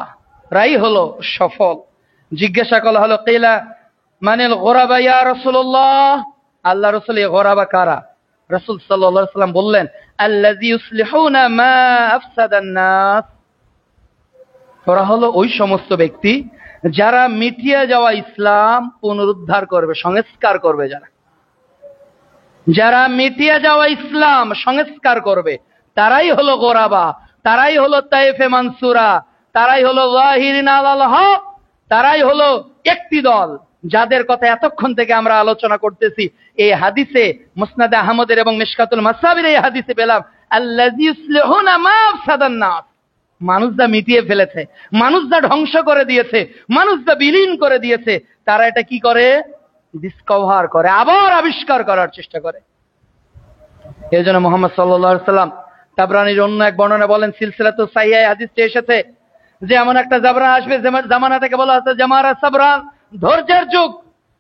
রাই হলো সফল। জিজ্ঞাসা করা হলো, কিলা মানিল গোরাবা ইয়া রাসূলুল্লাহ, আল্লাহ রাসূল এই গোরাবা কারা? রাসূল সাল্লাল্লাহু আলাইহি ওয়াসাল্লাম বললেন, আল্লাযী ইউসলিহুনা মা আফসাদান নাস, ওরা হলো ওই সমস্ত ব্যক্তি যারা মিটিয়ে যাওয়া ইসলাম পুনরুদ্ধার করবে, সংস্কার করবে। যারা মিটিয়ে যাওয়া ইসলাম সংস্কার করবে, তারাই হলো গোরাবা, তারাই হলো তাইফে মানসুরা, তারাই হলো যাহিরিন আলাল হক, তারাই হলো একটি দল যাদের কথা এতক্ষণ থেকে আমরা আলোচনা করতেছি। এই হাদিসে মুসনাদে আহমদের এবং মিশকাতুল মাসাবির এই হাদিসে পেলাম, আল্লাযী ইউসলিহুনা মা আফসাদান নাস, মানুষ যা মিটিয়ে ফেলেছে, মানুষ যা ধ্বংস করে দিয়েছে, মানুষ যা বিলীন করে দিয়েছে, তারা এটা কি করে? ডিসকভার করে, আবার আবিষ্কার করার চেষ্টা করে। এই জন্য মুহাম্মদ সাল্লাল্লাহু আলাইহি ওয়াসাল্লাম তাবরানীর অন্য এক বর্ণনা বলেন, সিলসিলাতুস সাহিহা হাদিসে এসেছে যে এমন একটা জামানা আসবে, জামানা থেকে বলা হচ্ছে জামারা সাবরান, ধৈর্যের যুগ।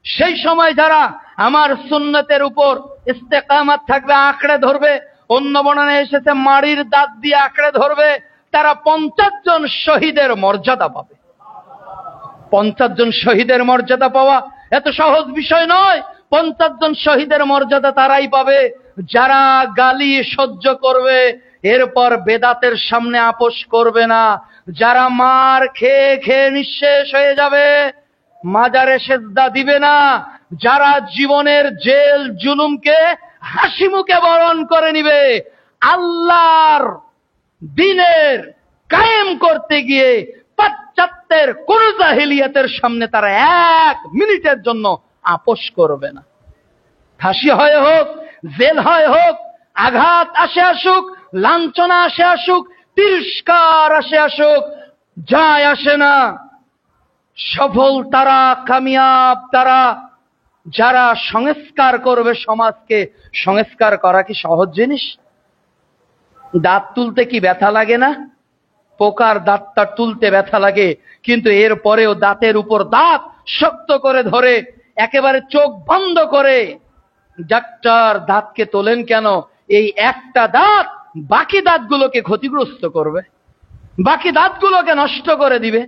সেই সময় যারা আমার সুন্নতের উপর ইস্তেকামাত থাকবে, আঁকড়ে ধরবে, অন্য বর্ণনায় এসেছে মাড়ির দাঁত দিয়ে আঁকড়ে ধরবে, তারা 50 জন শহীদের মর্যাদা পাবে। 50 জন শহীদের মর্যাদা পাওয়া এত সহজ বিষয় নয়। 50 জন শহীদের মর্যাদা তারাই পাবে যারা গালি সহ্য করবে, এরপর বেদাতের সামনে আপোষ করবে না, যারা মার খেয়ে খেয়ে নিঃশেষ হয়ে যাবে, মাজারে সেজদা দিবে না, যারা জীবনের জেল জুলুমকে হাসি মুখে বরণ করে নিবে, আল্লাহর দ্বীনের কায়েম করতে গিয়ে পাশ্চাত্যের কোন জাহিলিয়াতের সামনে তারা 1 মিনিটের জন্য আপোষ করবে না। হাসি হয়ে হোক, জেল হয় হোক, আঘাত আসে আসুক, লাঞ্ছনা আসে আসুক, তিরস্কার আসে আসুক, যায় আসে না। সফল তারা, কামিয়াব তারা যারা সংস্কার করবে সমাজকে। সংস্কার করা কি সহজ জিনিস? দাঁত তুলতে কি ব্যথা লাগে না? পোকার দাঁতটা তুলতে ব্যথা লাগে, কিন্তু এর পরেও দাঁতের উপর দাঁত শক্ত করে ধরে একেবারে চোখ বন্ধ করে ডাক্তার দাঁতকে তোলেন কেন? এই একটা দাঁত বাকি দাঁতগুলোকে ক্ষতিগ্রস্ত করবে, বাকি দাঁতগুলোকে নষ্ট করে দিবে,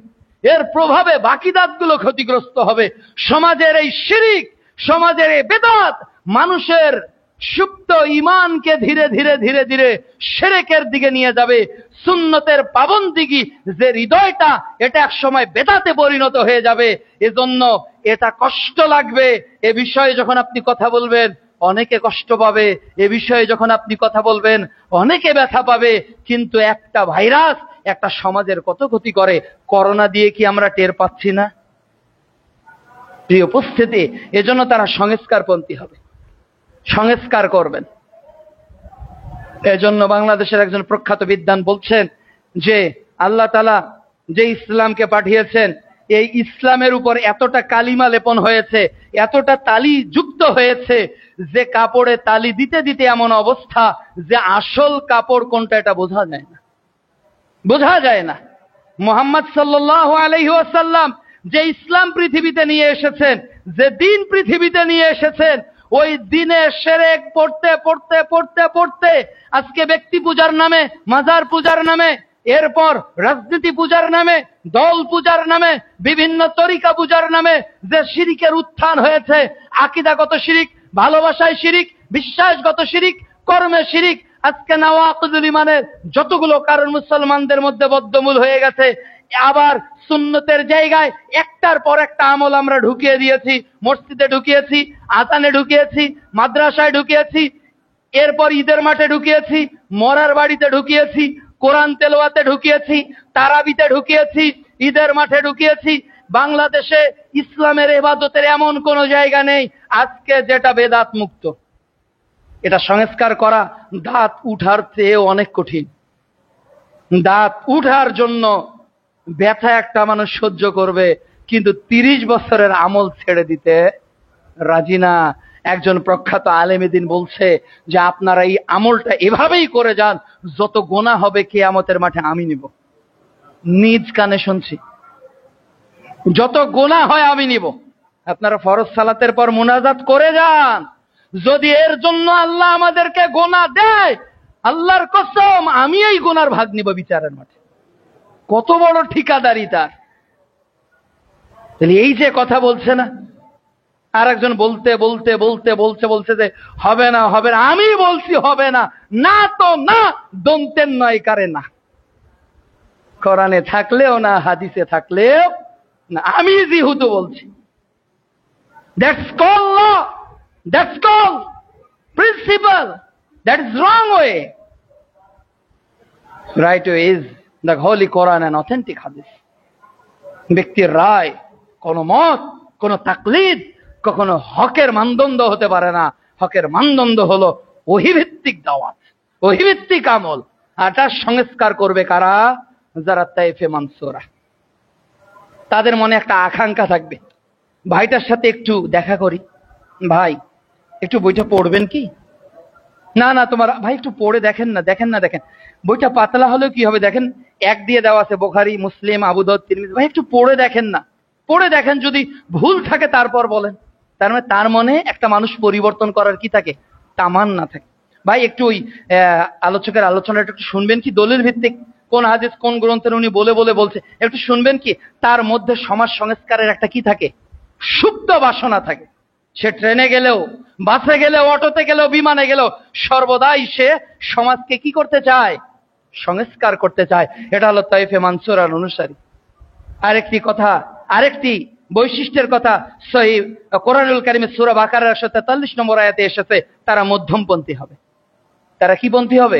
এর প্রভাবে বাকি দাঁতগুলো ক্ষতিগ্রস্ত হবে। সমাজের এই শিরিক, সমাজের এই বেদাত মানুষের সুপ্ত ঈমানকে ধীরে ধীরে ধীরে ধীরে শিরকের দিকে নিয়ে যাবে। সুন্নতের পাবন্দিগি যে হৃদয়টা, এটা এক সময় বেদাতে পরিণত হয়ে যাবে। এজন্য এটা কষ্ট লাগবে। এ বিষয়ে যখন আপনি কথা বলবেন অনেকে কষ্ট পাবে, এ বিষয়ে যখন আপনি কথা বলবেন অনেকে ব্যথা পাবে। কিন্তু একটা ভাইরাস একটা সমাজের কত ক্ষতি করে, করোনা দিয়ে কি আমরা টের পাচ্ছি না? প্রিয় উপস্থিতি, এজন্য তারা সংস্কারপন্থী হবে, সংস্কার করবেন। এজন্য বাংলাদেশের একজন প্রখ্যাত বিদ্বান বলছেন যে আল্লাহ তাআলা যে ইসলামকে পাঠিয়েছেন, এই ইসলামের উপর এতটা কালিমা লেপন হয়েছে, এতটা তালি যুক্ত হয়েছে যে কাপড়ে তালি দিতে দিতে এমন অবস্থা যে আসল কাপড় কোনটা এটা বোঝা যায় না, বোঝা যায় না। মুহাম্মদ সাল্লাল্লাহু আলাইহি ওয়াসাল্লাম যে ইসলাম পৃথিবীতে নিয়ে এসেছেন, যে দিন পৃথিবীতে নিয়ে এসেছেন, ওই দিনে শিরক পড়তে পড়তে পড়তে পড়তে আজকে ব্যক্তি পূজার নামে, মাজার পূজার নামে, এরপর রাজনীতি পূজার নামে, দল পূজার নামে, বিভিন্ন তরিকা পূজার নামে যে শিরিকের উত্থান হয়েছে, আকীদাগত শিরিক, ভালোবাসায় শিরিক, বিশ্বাসগত শিরিক, কর্মে শিরিক, আজকে নওয়াকিদুল ঈমানের যতগুলো কারণ মুসলমানদের মধ্যে বদ্ধমূল হয়ে গেছে। আবার সুন্নতের জায়গায় একটার পর একটা আমল আমরা ঢুকিয়ে দিয়েছি। মসজিদে ঢুকিয়েছি, আযানে ঢুকিয়েছি, মাদ্রাসায় ঢুকিয়েছি, এরপর ঈদের মাঠে ঢুকিয়েছি, মরার বাড়িতে ঢুকিয়েছি, কোরআন তেলাওয়াতে ঢুকিয়েছি, তারাবিতে ঢুকিয়েছি, ঈদের মাঠে ঢুকিয়েছি। বাংলাদেশে ইসলামের ইবাদতের এমন কোন জায়গা নেই আজকে যেটা বেদাত মুক্ত। এটা সংস্কার করা দাঁত উঠার চেয়ে অনেক কঠিন। দাঁত উঠার জন্য ব্যথা একটা মানুষ সহ্য করবে, কিন্তু 30 বছরের আমল ছেড়ে দিতে রাজি না। একজন প্রখ্যাত আলেমে দ্বীন বলছে যে আপনারা এই আমলটা এভাবেই করে যান, যত গোনা হবে কিয়ামতের মাঠে আমি নিব। নিজ কানে শুনছি, যত গোনা হয় আমি নিব। আপনারা ফরজ সালাতের পর মুনাজাত করে যান, যদি এর জন্য আল্লাহ আমাদেরকে গোনা দেয়, আল্লাহর কসম আমি এই গোনার ভাগ নিব বিচারের মাঠে। কত বড় ঠিকাদারি তার! তাহলে এই যে কথা বলছে না, আর একজন বলতে বলতে বলতে বলছে বলছে যে হবে না হবে না, আমি বলছি হবে না, না তো না, দন্তের নয় কারে না, কোরআনে থাকলেও না, হাদিসে থাকলেও না, আমি যেহেতু বলছি। That's call law, that's call principal, that is wrong way. Right way is the holy Quran and authentic hadith. ব্যক্তির রায়, কোন মত, কোন তাকলিদ কখনো হকের মানদণ্ড হতে পারে না। হকের মানদণ্ড হলো ওহীভিত্তিক দাওয়াত, ওহীভিত্তিক আমল। আর তার সংস্কার করবে কারা? যারা তায়েফে মানসুরা। তাদের মনে একটা আকাঙ্ক্ষা থাকবে, ভাইটার সাথে একটু দেখা করি, ভাই একটু বইটা পড়বেন কি? না না তোমার ভাই একটু পড়ে দেখেন না, দেখেন না, দেখেন বইটা পাতলা হলেও কি হবে, দেখেন এক দিয়ে দেওয়া আছে, বুখারী, মুসলিম, আবু দাউদ, তিরমিজি, ভাই একটু পড়ে দেখেন না, পড়ে দেখেন, যদি ভুল থাকে তারপর বলেন। তার মানে তার মনে একটা মানুষ পরিবর্তন করার কি থাকে? তামান্না থাকে। ভাই একটু ওই আলোচকের আলোচনাটা একটু শুনবেন কি? দলিল ভিত্তিক কোন হাদিস কোন গ্রন্থের উনি বলে বলে বলছে, একটু শুনবেন কি? তার মধ্যে সমাজ সংস্কারের একটা কি থাকে? সুপ্ত বাসনা থাকে। সে ট্রেনে গেলেও, বাসে গেলেও, অটোতে গেলেও, বিমানে গেলেও সর্বদাই সে সমাজকে কি করতে চায়? সংস্কার করতে চায়। এটা হলো তায়েফে মানসুরার অনুসারী। আরেকটি কথা, আরেকটি বৈশিষ্ট্যের কথা সহিহ কোরআনুল কারীমের সূরা বাকারার 143 নম্বর আয়াতে এসেছে, তারা মধ্যমপন্থী হবে। তারা কি পন্থী হবে?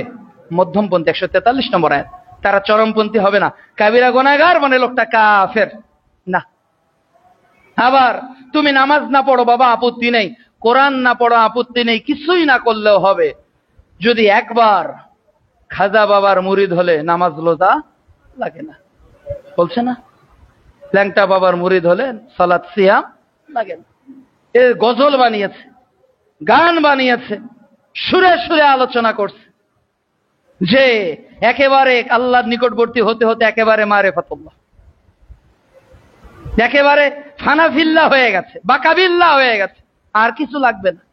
মধ্যমপন্থী। 143 নম্বর আয়াত। তারা চরমপন্থী হবে না। কাবিরা গুনাহগার মানে লোকটা কাফের না। আবার তুমি নামাজ না পড়ো বাবা, আপত্তি নেই, কোরআন না পড়া আপত্তি নেই, কিছুই না করলেও হবে, যদি একবার খাজা বাবার মুরিদ হলে নামাজ রোজা লাগে না। বলছে না, ল্যাংটা বাবার মুরিদ হলে সালাত সিয়াম লাগে না। এ গজল বানিয়েছে, গান বানিয়েছে, সুরে সুরে আলোচনা করছে যে একেবারে আল্লাহর নিকটবর্তী হতে হতে একেবারে মারিফাতুল্লাহ, একেবারে ফানাফিল্লাহ হয়ে গেছে, বাকাবিল্লাহ হয়ে গেছে, আর কিছু লাগবে না।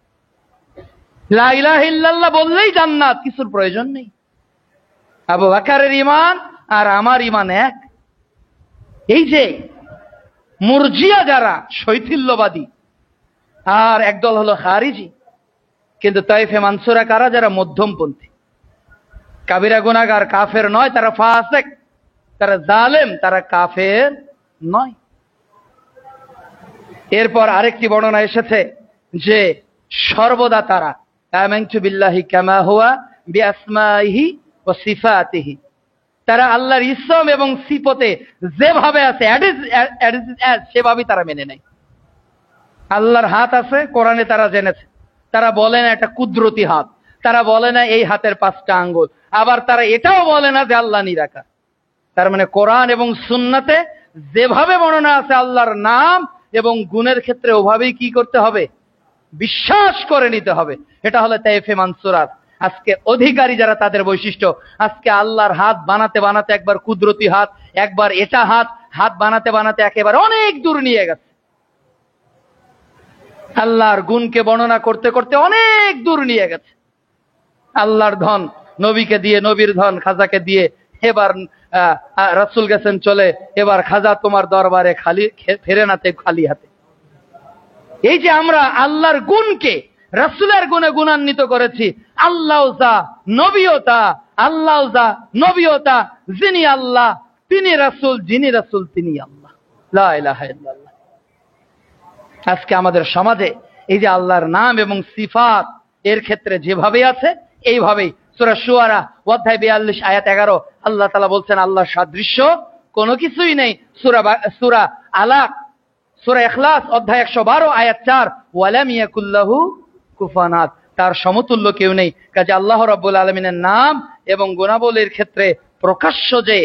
লা ইলাহা ইল্লাল্লাহ বললেই জান্নাত, কিছুর প্রয়োজন নেই। আবু বকরের ঈমান আর আমার ঈমান এক। এই যে মুরজিয়া যারা শৈথিল্যবাদী, আর একদল হলো খারিজি। কিন্তু তাইফে মানসুরা কারা? যারা মধ্যমপন্থী, কাবিরা গুনাহগার, কাফের নয়, তারা ফাসিক, তারা জালেম, তারা কাফের নয়। এরপর আরেকটি বর্ণনা এসেছে যে সর্বদা তারা আমানতু বিল্লাহি কামা হুয়া বিআসমাইহি ওয়া সিফাতিহি, তারা আল্লাহর ইসম এবং সিফতে যেভাবে আছে সেভাবেই তারা মেনে নেয়। আল্লাহর হাত আছে, কোরআনে তারা জেনেছে। তারা বলে না এটা কুদরতি হাত, তারা বলে না এই হাতের 5টা আঙ্গুল, আবার তারা এটাও বলে না যে আল্লাহ নিরাকার। তার মানে কোরআন এবং সুন্নাতে যেভাবে বর্ণনা আছে আল্লাহর নাম এবং গুণের ক্ষেত্রে ওভাবেই কি করতে হবে? বিশ্বাস করে নিতে হবে। এটা হলো তাইফে মানসুরার আজকে অধিকারী যারা, তাদের বৈশিষ্ট্য। আজকে আল্লাহর হাত বানাতে বানাতে একবার কুদরতি হাত, একবার এটা হাত বানাতে বানাতে একেবারে অনেক দূর নিয়ে গেছে। আল্লাহর গুণকে বর্ণনা করতে করতে অনেক দূর নিয়ে গেছে। আল্লাহর ধন নবীকে দিয়ে, নবীর ধন খাজাকে দিয়ে, এবার রাসূল গেছেন চলে, এবার খাজা তোমার দরবারে খালি ফেরে নাতে খালি হাতে। এই যে আমরা আল্লাহর গুণকে রাসূলের গুণে গুণান্বিত করেছি, আল্লাহ যা নবীও তা, আল্লাহ যা নবীও তা, যিনি আল্লাহ তিনি রাসূল, যিনি রাসূল তিনি আল্লাহ। লা ইলাহা ইল্লাল্লাহ। আজকে আমাদের সমাজে এই যে আল্লাহর নাম এবং সিফাত এর ক্ষেত্রে যেভাবে আছে এইভাবেই। সূরা শুআরা অধ্যায় 42 আয়াত 11 আল্লাহ তাআলা বলছেন আল্লাহর সাদৃশ্য কোনো কিছুই নেই। সূরা আলাক, সূরা ইখলাস অধ্যায় 112 আয়াত 4 ওয়ালাম ইয়াকুল্লাহু কুফুয়ান আহাদ, তার সমতুল্য কেউ নেই। কাজে আল্লাহ রাব্বুল আলামিনের নাম এবং গুণাবলীর ক্ষেত্রে প্রকাশ্য যে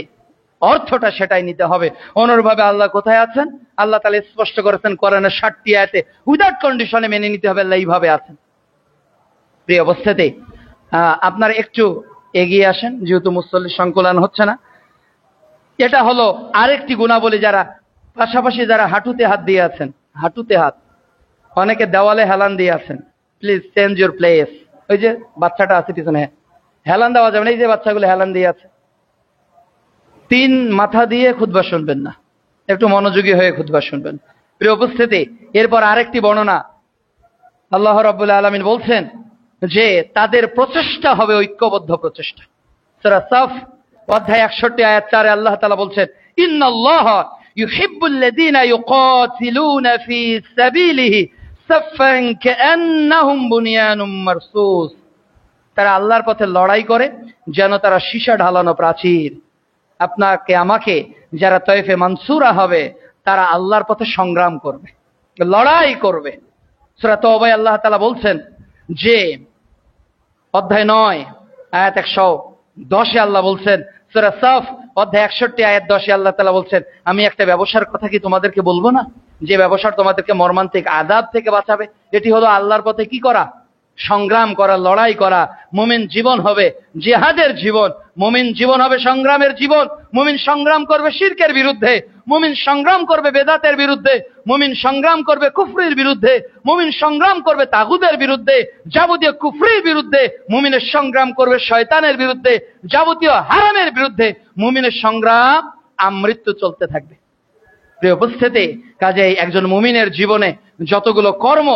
অর্থটা সেটাই নিতে হবে। অনুরূপভাবে আল্লাহ কোথায় আছেন? আল্লাহ তাআলা স্পষ্ট করেছেন কোরআনের 60টি আয়াতে, উইদাউট কন্ডিশনে মেনে নিতে হবে আল্লাহ এইভাবে আছেন। প্রিয় অবস্থাতে আপনারা একটু এগিয়ে আসেন, যেহেতু মুসল্লি সংকুলান হচ্ছে না। এটা হলো আরেকটি গুণাবলী, যারা পাশাপাশি যারা হাঁটুতে হাত দিয়ে আছেন, হাঁটুতে হাত, অনেকে দেওয়ালে হেলান দিয়ে আছেন। Please change your place. ওই যে বাচ্চাটা আছে পিছনে, হেলান দেওয়া যাবে না। এই যে বাচ্চাগুলো হেলান দিয়ে আছে, 3 মাথা দিয়ে খুতবা শুনবেন না, একটু মনোযোগী হয়ে খুতবা শুনবেন। প্রিয় উপস্থিতি, এরপর আরেকটি বর্ণনা, আল্লাহ রাব্বুল আলামিন বলছেন যে তাদের প্রচেষ্টা হবে ঐক্যবদ্ধ প্রচেষ্টা। সূরা সাফ অধ্যায় 61 আয়াত 4 আল্লাহ তাআলা বলছেন ইন্নাল্লাহা ইউহিব্বুল্লাযীনা ইউকাতিলুনা ফী সাবিলিহি সাফফান কাআন্নাহুম বুনিয়ানুম মারসুস, তারা আল্লাহর পথে লড়াই করে যেন তারা সীসা ঢালানো প্রাচীর। আপনাকে আমাকে যারা তায়েফে মানসুরা হবে তারা আল্লাহর পথে সংগ্রাম করবে, লড়াই করবে। সূরা তাওবা আল্লাহ তাআলা বলছেন যে অধ্যায় 9 আয়াত 110 আল্লাহ বলছেন, সূরা সাফ অধ্যায় 61 আয়াত 10 আল্লাহ তাআলা বলছেন আমি একটা ব্যবসার কথা কি তোমাদেরকে বলবো না, যে ব্যবসা তোমাদেরকে মর্মান্তিক আযাব থেকে বাঁচাবে। এটি হলো আল্লাহর পথে কি করা? সংগ্রাম করা, লড়াই করা। মুমিন জীবন হবে জিহাদের জীবন, মুমিন জীবন হবে সংগ্রামের জীবন। মুমিন সংগ্রাম করবে শিরকের বিরুদ্ধে, মুমিন সংগ্রাম করবে বেদাতের বিরুদ্ধে, মুমিন সংগ্রাম করবে কুফরির বিরুদ্ধে, মুমিন সংগ্রাম করবে তাগুতের বিরুদ্ধে, যাবতীয় কুফরির বিরুদ্ধে। মুমিনের সংগ্রাম করবে শয়তানের বিরুদ্ধে, যাবতীয় হারামের বিরুদ্ধে। মুমিনের সংগ্রাম আমৃত্যু চলতে থাকবে। প্রিয় উপস্থিতি, কাজেই একজন মুমিনের জীবনে যতগুলো কর্ম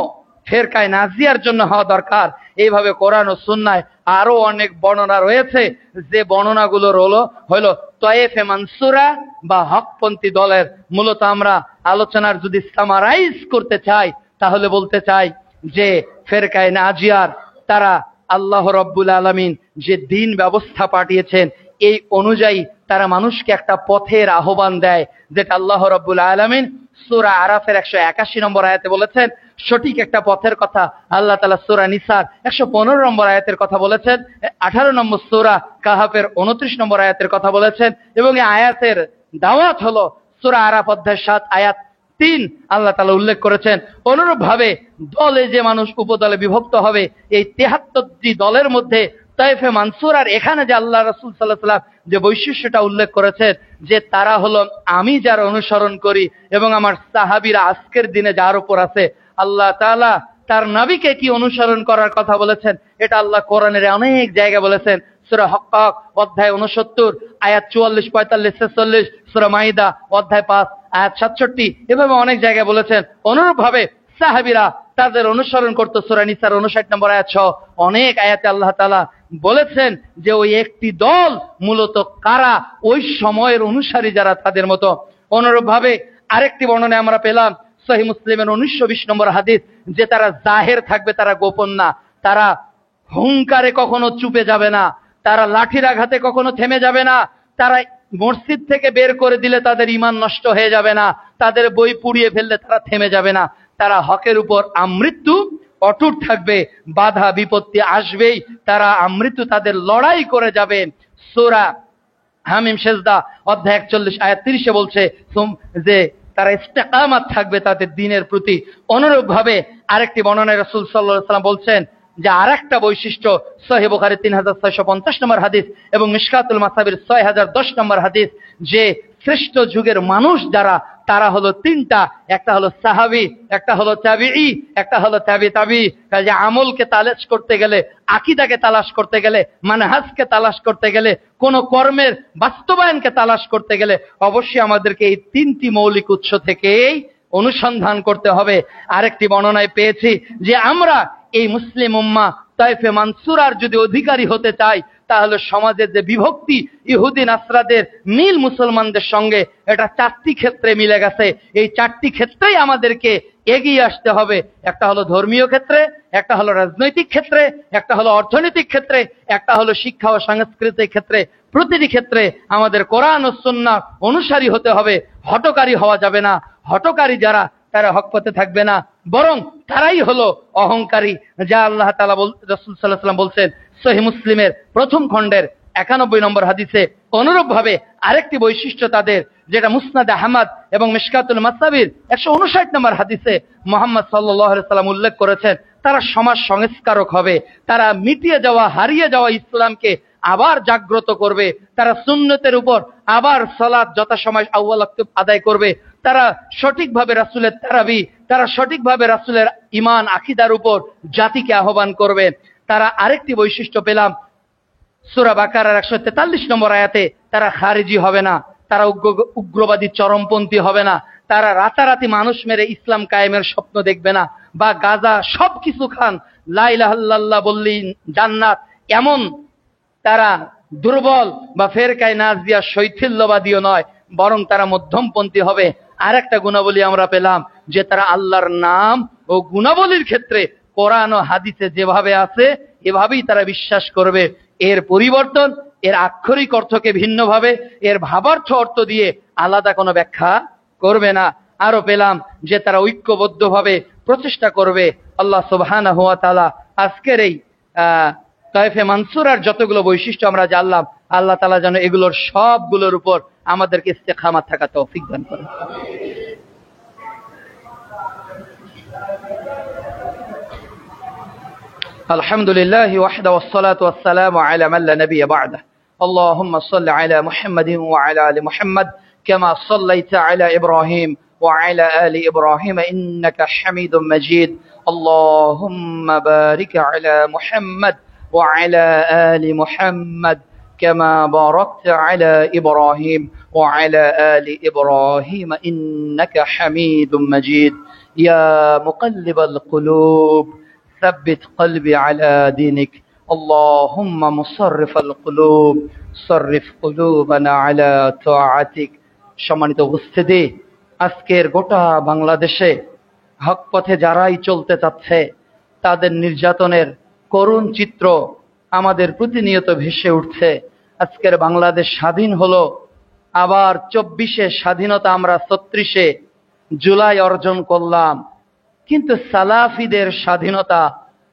ফেরকায় নাজিয়ার জন্য হওয়া দরকার, এইভাবে কোরআন ও সুন্নায় আরো অনেক বর্ণনা রয়েছে, যে বর্ণনাগুলোর হলো তায়েফে মানসুরা বা হকপন্থী দলের। মূলত আমরা আলোচনার যদি সামারাইজ করতে চাই তাহলে বলতে চাই যে ফেরকায় নাজিয়ার তারা আল্লাহ রাব্বুল আলামিন যে দ্বীন ব্যবস্থা পাঠিয়েছেন এই অনুযায়ী তারা মানুষকে একটা পথের আহ্বান দেয়, যেটা আল্লাহ রাব্বুল আলামিন সূরা আরাফের 181 নম্বর আয়াতে বলেছেন সঠিক একটা পথের কথা আল্লাহ তাআলা সূরা নিসার 115 নম্বর আয়াতের কথা বলেছেন, 18 নম্বর সূরা কাহাফের 29 নম্বর আয়াতের কথা বলেছেন, এবং এই আয়াতের দাওয়াত হলো সূরা আরাফ অধ্যায় 7 আয়াত 3 আল্লাহ তাআলা উল্লেখ করেছেন। অনুরূপ ভাবে দলে যে মানুষ উপদলে বিভক্ত হবে, এই 73টি দলের মধ্যে তায়েফে মানসুরার এখানে যে আল্লাহ রাসূল সাল্লাল্লাহু আলাইহি ওয়াসাল্লাম যে বৈশিষ্ট্যটা উল্লেখ করেছেন, যে তারা হলো আমি যার অনুসরণ করি এবং আমার সাহাবীরা আজকের দিনে যার উপর আছে। আল্লাহ তাআলা তার নবীকে কি অনুসরণ করার কথা বলেছেন, এটা আল্লাহ কোরআনের অনেক জায়গায় বলেছেন। সূরা হক্কাক অধ্যায় 69 আয়াত 44, 45, 46, সূরা মাইদা অধ্যায় 5 আয়াত 67, এভাবে অনেক জায়গায় বলেছেন। অনুরূপ ভাবে সাহাবীরা তাদের অনুসরণ করত সূরা নিসার 59 নম্বর আয়াত সহ অনেক আয়াতে আল্লাহ তাআলা বলেছেন যে ওই একটি দল মূলত কারা, ওই সময়ের অনুসারী যারা তাদের মতো। অনুরূপ ভাবে আরেকটি বর্ণনা আমরা পেলাম সহিহ মুসলিমের 1920 নম্বর হাদিস, যে তারা জাহের থাকবে, তারা গোপন না, তারা হুঙ্কারে কখনো চুপে যাবে না, তারা লাঠির আঘাতে কখনো থেমে যাবে না, তারা মসজিদ থেকে বের করে দিলে তাদের ঈমান নষ্ট হয়ে যাবে না, তাদের বই পুড়িয়ে ফেললে তারা থেমে যাবে না, তারা হকের উপর আমৃত্যু অটুট থাকবে, বাধা বিপত্তি আসবেই, তারা আমৃত্যু তাদের লড়াই করে যাবেন। সূরা হামিম সেজদা অধ্যায় 41 আয়াত 30 বলছে যে তারা ইস্তেকামাত থাকবে তাদের দ্বীনের প্রতি। অনুরূপ ভাবে আরেকটি বর্ণনায় রাসূল সাল্লাল্লাহু আলাইহি ওয়াসাল্লাম বলছেন যে আরেকটা বৈশিষ্ট্য সহিহ বুখারী 3650 নম্বর হাদিস এবং মিশকাতুল মাসাবির 6010 নম্বর হাদিস, যে শ্রেষ্ঠ যুগের মানুষ যারা, তারা হলো তিনটা, একটা হলো সাহাবী, একটা হলো তাবিঈ, একটা হলো তাবিঈ। কাজে আমলকে তালাশ করতে গেলে, আকীদাকে তালাশ করতে গেলে, মানহাজকে তালাশ করতে গেলে, কোন কর্মের বাস্তবায়নকে তালাশ করতে গেলে অবশ্যই আমাদেরকে এই তিনটি মৌলিক উৎস থেকেই অনুসন্ধান করতে হবে। আরেকটি বর্ণনায় পেয়েছি যে আমরা এই মুসলিম উম্মাহ তায়েফে মানসুরার যদি অধিকারী হতে চাই, তাহলে সমাজের যে বিভক্তি, ইহুদি নাসরাদের মিল মুসলমানদের সঙ্গে, এটা 4টি ক্ষেত্রে মিলে গেছে। এই 4টি ক্ষেত্রেই আমাদেরকে এগিয়ে আসতে হবে। একটা হলো ধর্মীয় ক্ষেত্রে, একটা হলো রাজনৈতিক ক্ষেত্রে, একটা হলো অর্থনৈতিক ক্ষেত্রে, একটা হলো শিক্ষা ও সাংস্কৃতিক ক্ষেত্রে। প্রতিটি ক্ষেত্রে আমাদের কোরআন ও সুন্নাহ অনুসারী হতে হবে, হঠকারী হওয়া যাবে না। হঠকারী যারা, তারা হক পথে থাকবে না, বরং তারাই হলো অহংকারী, যা আল্লাহ তাআলা রাসূল সাল্লাল্লাহু আলাইহি ওয়াসাল্লাম বলছেন সহিহ মুসলিমের প্রথম খণ্ডের 91 নম্বর হাদিসে। অনুরূপ ভাবে আরেকটি বৈশিষ্ট্য তাদের, যেটা মুসনাদ আহমদ এবং মিশকাতুল মাসাবির 159 নম্বর হাদিসে মুহাম্মদ সাল্লাল্লাহু আলাইহি ওয়াসাল্লাম উল্লেখ করেছেন, তারা সমাজ সংস্কারক হবে, তারা মিটিয়ে যাওয়া, হারিয়ে যাওয়া ইসলামকে আবার জাগ্রত করবে, তারা সুন্নতের উপর আবার সালাত যথাসময় আউয়াল ওয়াক্ত আদায় করবে, তারা সঠিকভাবে রাসূলের তারাবি, তারা সঠিকভাবে রাসূলের ঈমান আকীদার উপর জাতিকে আহ্বান করবে। তারা আরেকটি বৈশিষ্ট্য পেলাম সূরা বাকারার 143 নম্বর আয়াতে, তারা খারিজি হবে না, তারা উগ্রবাদী চরমপন্থী হবে না, তারা রাতারাতি মানুষ মেরে ইসলাম কায়েমের স্বপ্ন দেখবে না, বা গাজা সবকিছু খান, লা ইলাহা ইল্লাল্লাহ বললেই জান্নাত, এমন তারা দুর্বল বা ফেরকায়ে নাজিয়া শৈথিল্যবাদীও নয়, বরং তারা মধ্যমপন্থী হবে। আরেকটা গুণাবলী আমরা পেলাম, যে তারা আল্লাহর নাম ও গুণাবলীর ক্ষেত্রে কোরআন ও হাদিসে যেভাবে আছে এভাবেই তারা বিশ্বাস করবে। এর পরিবর্তন, এর আক্ষরিক অর্থকে ভিন্নভাবে, এর ভাবার্থ অর্থ দিয়ে আলাদা কোনো ব্যাখ্যা করবে না। আরো পেলাম যে তারা ঐক্যবদ্ধভাবে প্রচেষ্টা করবে। আল্লাহ সুবহানাহু ওয়া তাআলা আজকের এই তায়েফে মানসুরার যতগুলো বৈশিষ্ট্য আমরা জানলাম, আল্লাহ তাআলা যেন এগুলোর সবগুলোর উপর আমাদেরকে ইস্তেকামাত থাকা তৌফিক দান করেন। আলহামদুলিল্লাহি ওয়াহদা ওয়াসসালাতু ওয়াসসালামু আলা মান লা নাবিয়্যা বা'দা। আল্লাহুম্মা সাল্লি আলা মুহাম্মাদিন ওয়া আলা আলি মুহাম্মাদ কামা সাল্লাইতা আলা ইব্রাহিম ওয়া আলা আলি ইব্রাহিম ইন্নাকা হামিদুম মাজিদ। আল্লাহুম্মা বারিক আলা মুহাম্মাদ ওয়া আলা আলি মুহাম্মাদ كما باركت على إبراهيم وعلى آل إبراهيم إنك حميد مجيد. يا مقلب القلوب ثبت قلبي على دينك. اللهم مصرف القلوب صرف قلوبنا على طاعتك. সম্মানিত উপস্থিতি, আজকের গোটা বাংলাদেশে হক পথে যারাই চলতে চাচ্ছে, তাদের নির্যাতনের করুণ চিত্র আমাদের প্রতিনিয়ত ভেসে উঠছে। আজকের বাংলাদেশ স্বাধীন হলো, আবার 24-এ স্বাধীনতা আমরা 36-এ জুলাই অর্জন করলাম, কিন্তু সালাফিদের স্বাধীনতা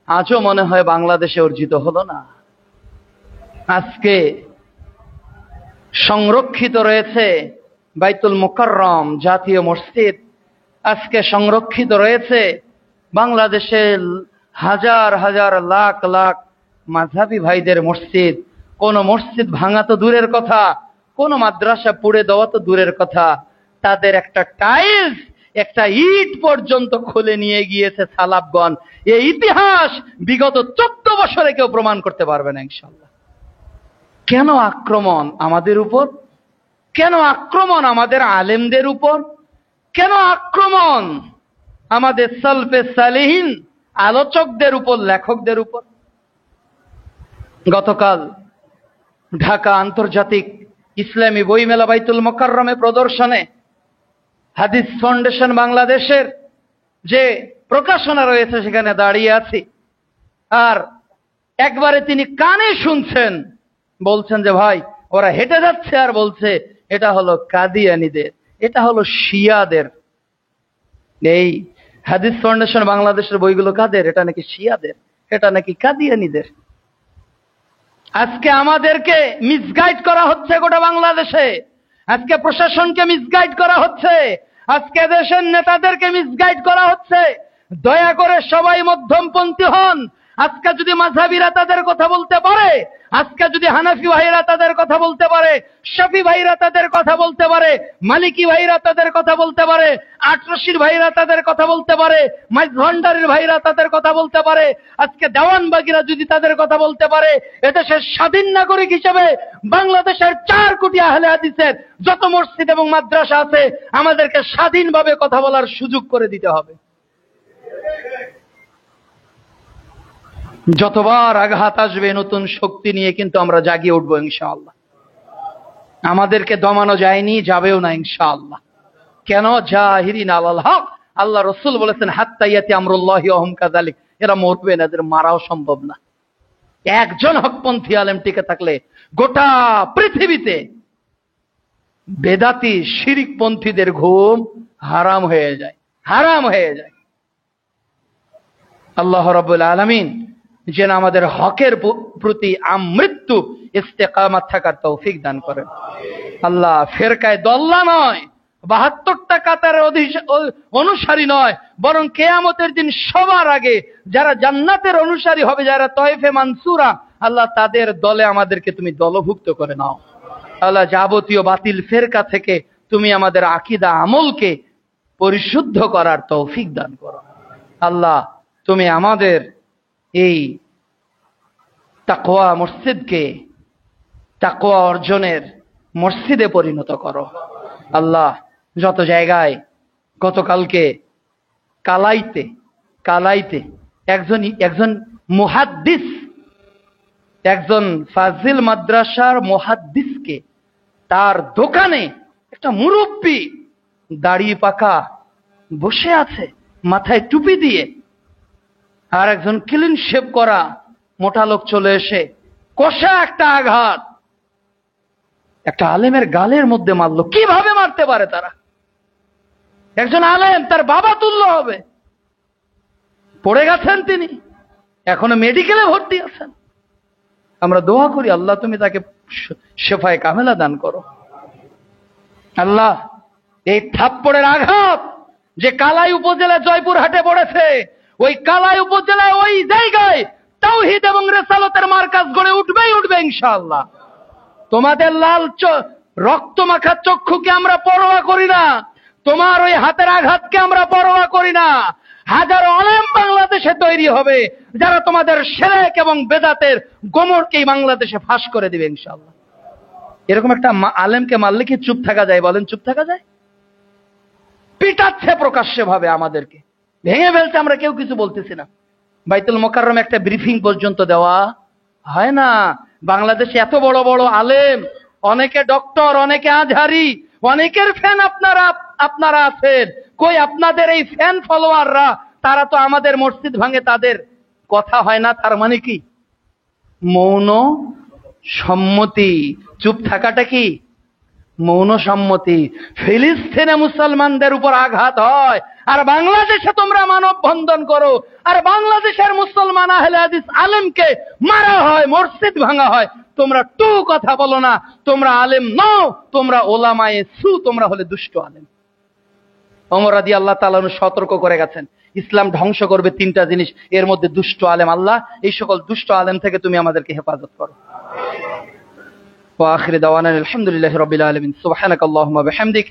আজও মনে হয় বাংলাদেশে অর্জিত হলো না। আজকে সংরক্ষিত রয়েছে বাইতুল মুকাররম জাতীয় মসজিদ, আজকে সংরক্ষিত রয়েছে বাংলাদেশের হাজার হাজার লাখ লাখ মাযহাবী ভাইদের মসজিদ। কোন মসজিদ ভাঙা তো দূরের কথা, কোন মাদ্রাসা পুড়ে দেওয়া তো দূরের কথা, তাদের একটা টাইলস, একটা ইট পর্যন্ত খুলে নিয়ে গিয়েছে সালাফগণ। এই ইতিহাস বিগত 14 বছরে কেউ প্রমাণ করতে পারবে না ইনশাআল্লাহ। কেন আক্রমণ আমাদের উপর? কেন আক্রমণ আমাদের আলেমদের উপর? কেন আক্রমণ আমাদের সালফে সালেহিন আলোচকদের উপর, লেখকদের উপর? গতকাল ঢাকা আন্তর্জাতিক ইসলামী বইমেলা বাইতুল মুকাররমে প্রদর্শনে হাদিস ফাউন্ডেশন বাংলাদেশের যে প্রকাশনা রয়েছে সেখানে দাঁড়িয়ে আছি, আর একবারে তিনি কানে শুনছেন, বলছেন যে ভাই ওরা হেঁটে যাচ্ছে আর বলছে এটা হলো কাদিয়ানীদের, এটা হলো শিয়াদের। এই হাদিস ফাউন্ডেশন বাংলাদেশের বইগুলো কাদের? এটা নাকি শিয়াদের, এটা নাকি কাদিয়ানীদের। আজকে আমাদেরকে মিসগাইড করা হচ্ছে গোটা বাংলাদেশে, আজকে প্রশাসনকে মিসগাইড করা হচ্ছে, আজকে দেশের নেতাদেরকে মিসগাইড করা হচ্ছে। দয়া করে সবাই মধ্যমপন্থী হন। আজকে যদি মাযহাবীরা তাদের কথা বলতে পারে, আজকে যদি হানাফি ভাইরা তাদের কথা বলতে পারে, শাফি ভাইরা তাদের কথা বলতে পারে, মালিকি ভাইরা তাদের কথা বলতে পারে, আটরশির ভাইরা তাদের কথা বলতে পারে, মাইজভান্ডারের ভাইরা তাদের কথা বলতে পারে, আজকে দেওয়ানবাগীরা যদি তাদের কথা বলতে পারে, এদেশের স্বাধীন নাগরিক হিসেবে বাংলাদেশের 4 কোটি আহলে হাদিসের যত মসজিদ এবং মাদ্রাসা আছে আমাদেরকে স্বাধীনভাবে কথা বলার সুযোগ করে দিতে হবে। যতবার আঘাত আসবে নতুন শক্তি নিয়ে কিন্তু আমরা জাগিয়ে উঠবো ইনশাআল্লাহ। আমাদেরকে দমানো যায়নি, যাবেও না ইনশাআল্লাহ। কেন? জাহিরিন আলাল হক। আল্লাহ রাসূল বলেছেন হাত্তা ইয়াতি আমরুল্লাহি ওয়া হুম কাযালিক। এরা মরবে না, এদের মারাও সম্ভব না। একজন হকপন্থী আলেম টিকে থাকলে গোটা পৃথিবীতে বেদাতি শিরিকপন্থীদের ঘুম হারাম হয়ে যায়, হারাম হয়ে যায়। আল্লাহ রাব্বুল আলামিন যেন আমাদের হকের প্রতি আমৃত্যু ইস্তেকামাত থাকার তৌফিক দান করেন। আল্লাহ ফেরকায় দল্লা নয়, 72টা কাতারের অনুসারী নয়, বরং কিয়ামতের দিন সবার আগে যারা জান্নাতের অনুসারী হবে, যারা তয়েফে মানসুরা, আল্লাহ তাদের দলে আমাদেরকে তুমি দলভুক্ত করে নাও। আল্লাহ যাবতীয় বাতিল ফেরকা থেকে তুমি আমাদের আকীদা আমলকে পরিশুদ্ধ করার তৌফিক দান করো। আল্লাহ তুমি আমাদের এই তাকওয়া মসজিদকে তাকওয়া অর্জনের মসজিদে পরিণত করো। আল্লাহ যত জায়গায়, গতকালকে কালাইতে একজন মুহাদ্দিস, একজন ফাজিল মাদ্রাসার মুহাদ্দিসকে তার দোকানে একটা মুরব্বি দাড়ি পাকা বসে আছে মাথায় টুপি দিয়ে, আর একজন ক্লিন শেভ করা মোটা লোক চলে এসে কষা একটা আঘাত একটা আলেমের গালের মধ্যে মারলো। কিভাবে মারতে পারে তারা? একজন আলেম, তার বাবা তুল্য হবে, পড়ে গেছেন তিনি, এখনো মেডিকেলে ভর্তি আছেন। আমরা দোয়া করি আল্লাহ তুমি তাকে শেফায়ে কামেলা দান করো। আল্লাহ এই থাপ্পড়ের আঘাত যে কালাই উপজেলা জয়পুরহাটে পড়েছে, ওই কালাই উপজেলায় ওই জায়গায় তাওহীদ এবং রিসালাতের মার্কাজ গড়ে উঠবেই উঠবে ইনশাআল্লাহ। তোমাদের লাল রক্ত মাখা চক্ষুকে আমরা পরোয়া করি না, তোমার ওই হাতের আঘাতকে আমরা পরোয়া করি না। হাজারো আলেম বাংলাদেশে তৈরি হবে যারা তোমাদের শিরক এবং বেদাতের গোমরকেই বাংলাদেশে ফাঁস করে দিবে ইনশাআল্লাহ। এরকম একটা আলেমকে মারলে কি চুপ থাকা যায়? বলেন, চুপ থাকা যায়? পিটাচ্ছে প্রকাশ্যে ভাবে, আমাদেরকে ভেঙে ফেলছে, আমরা কেউ কিছু বলতেছি না। বাইতুল মুকাররমে একটা ব্রিফিং পর্যন্ত দেওয়া হয় না। বাংলাদেশে এত বড় বড় আলেম, অনেকে ডক্টর, অনেকে আজহারি, অনেকের ফ্যান আপনারা আছেন। কই আপনাদের এই ফ্যান ফলোয়াররা? তারা তো আমাদের মসজিদ ভাঙে, তাদের কথা হয় না। তার মানে কি? মৌন সম্মতি, চুপ থাকাটা কি? মৌন সম্মতি। ফিলিস্তিনে মুসলমানদের উপর আঘাত হয়, আর বাংলাদেশে তোমরা মানববন্ধন করো, আর বাংলাদেশের মুসলমান আহলে হাদিস আলেমকে মারা হয়, মসজিদ ভাঙা হয়, তোমরা টু কথা বলো না। তোমরা আলেম নও, তোমরা ওলামায়ে সু, তোমরা হলে দুষ্ট আলেম। ওমর রাদিয়াল্লাহু তাআলা সতর্ক করে গেছেন, ইসলাম ধ্বংস করবে তিনটা জিনিস, এর মধ্যে দুষ্ট আলেম। আল্লাহ এই সকল দুষ্ট আলেম থেকে তুমি আমাদেরকে হেফাজত করো। ওয়া আখিরু দাওয়ানা আলহামদুলিল্লাহি রাব্বিল আলামিন। সুবহানাকাল্লাহুম্মা ওয়া বিহামদিক।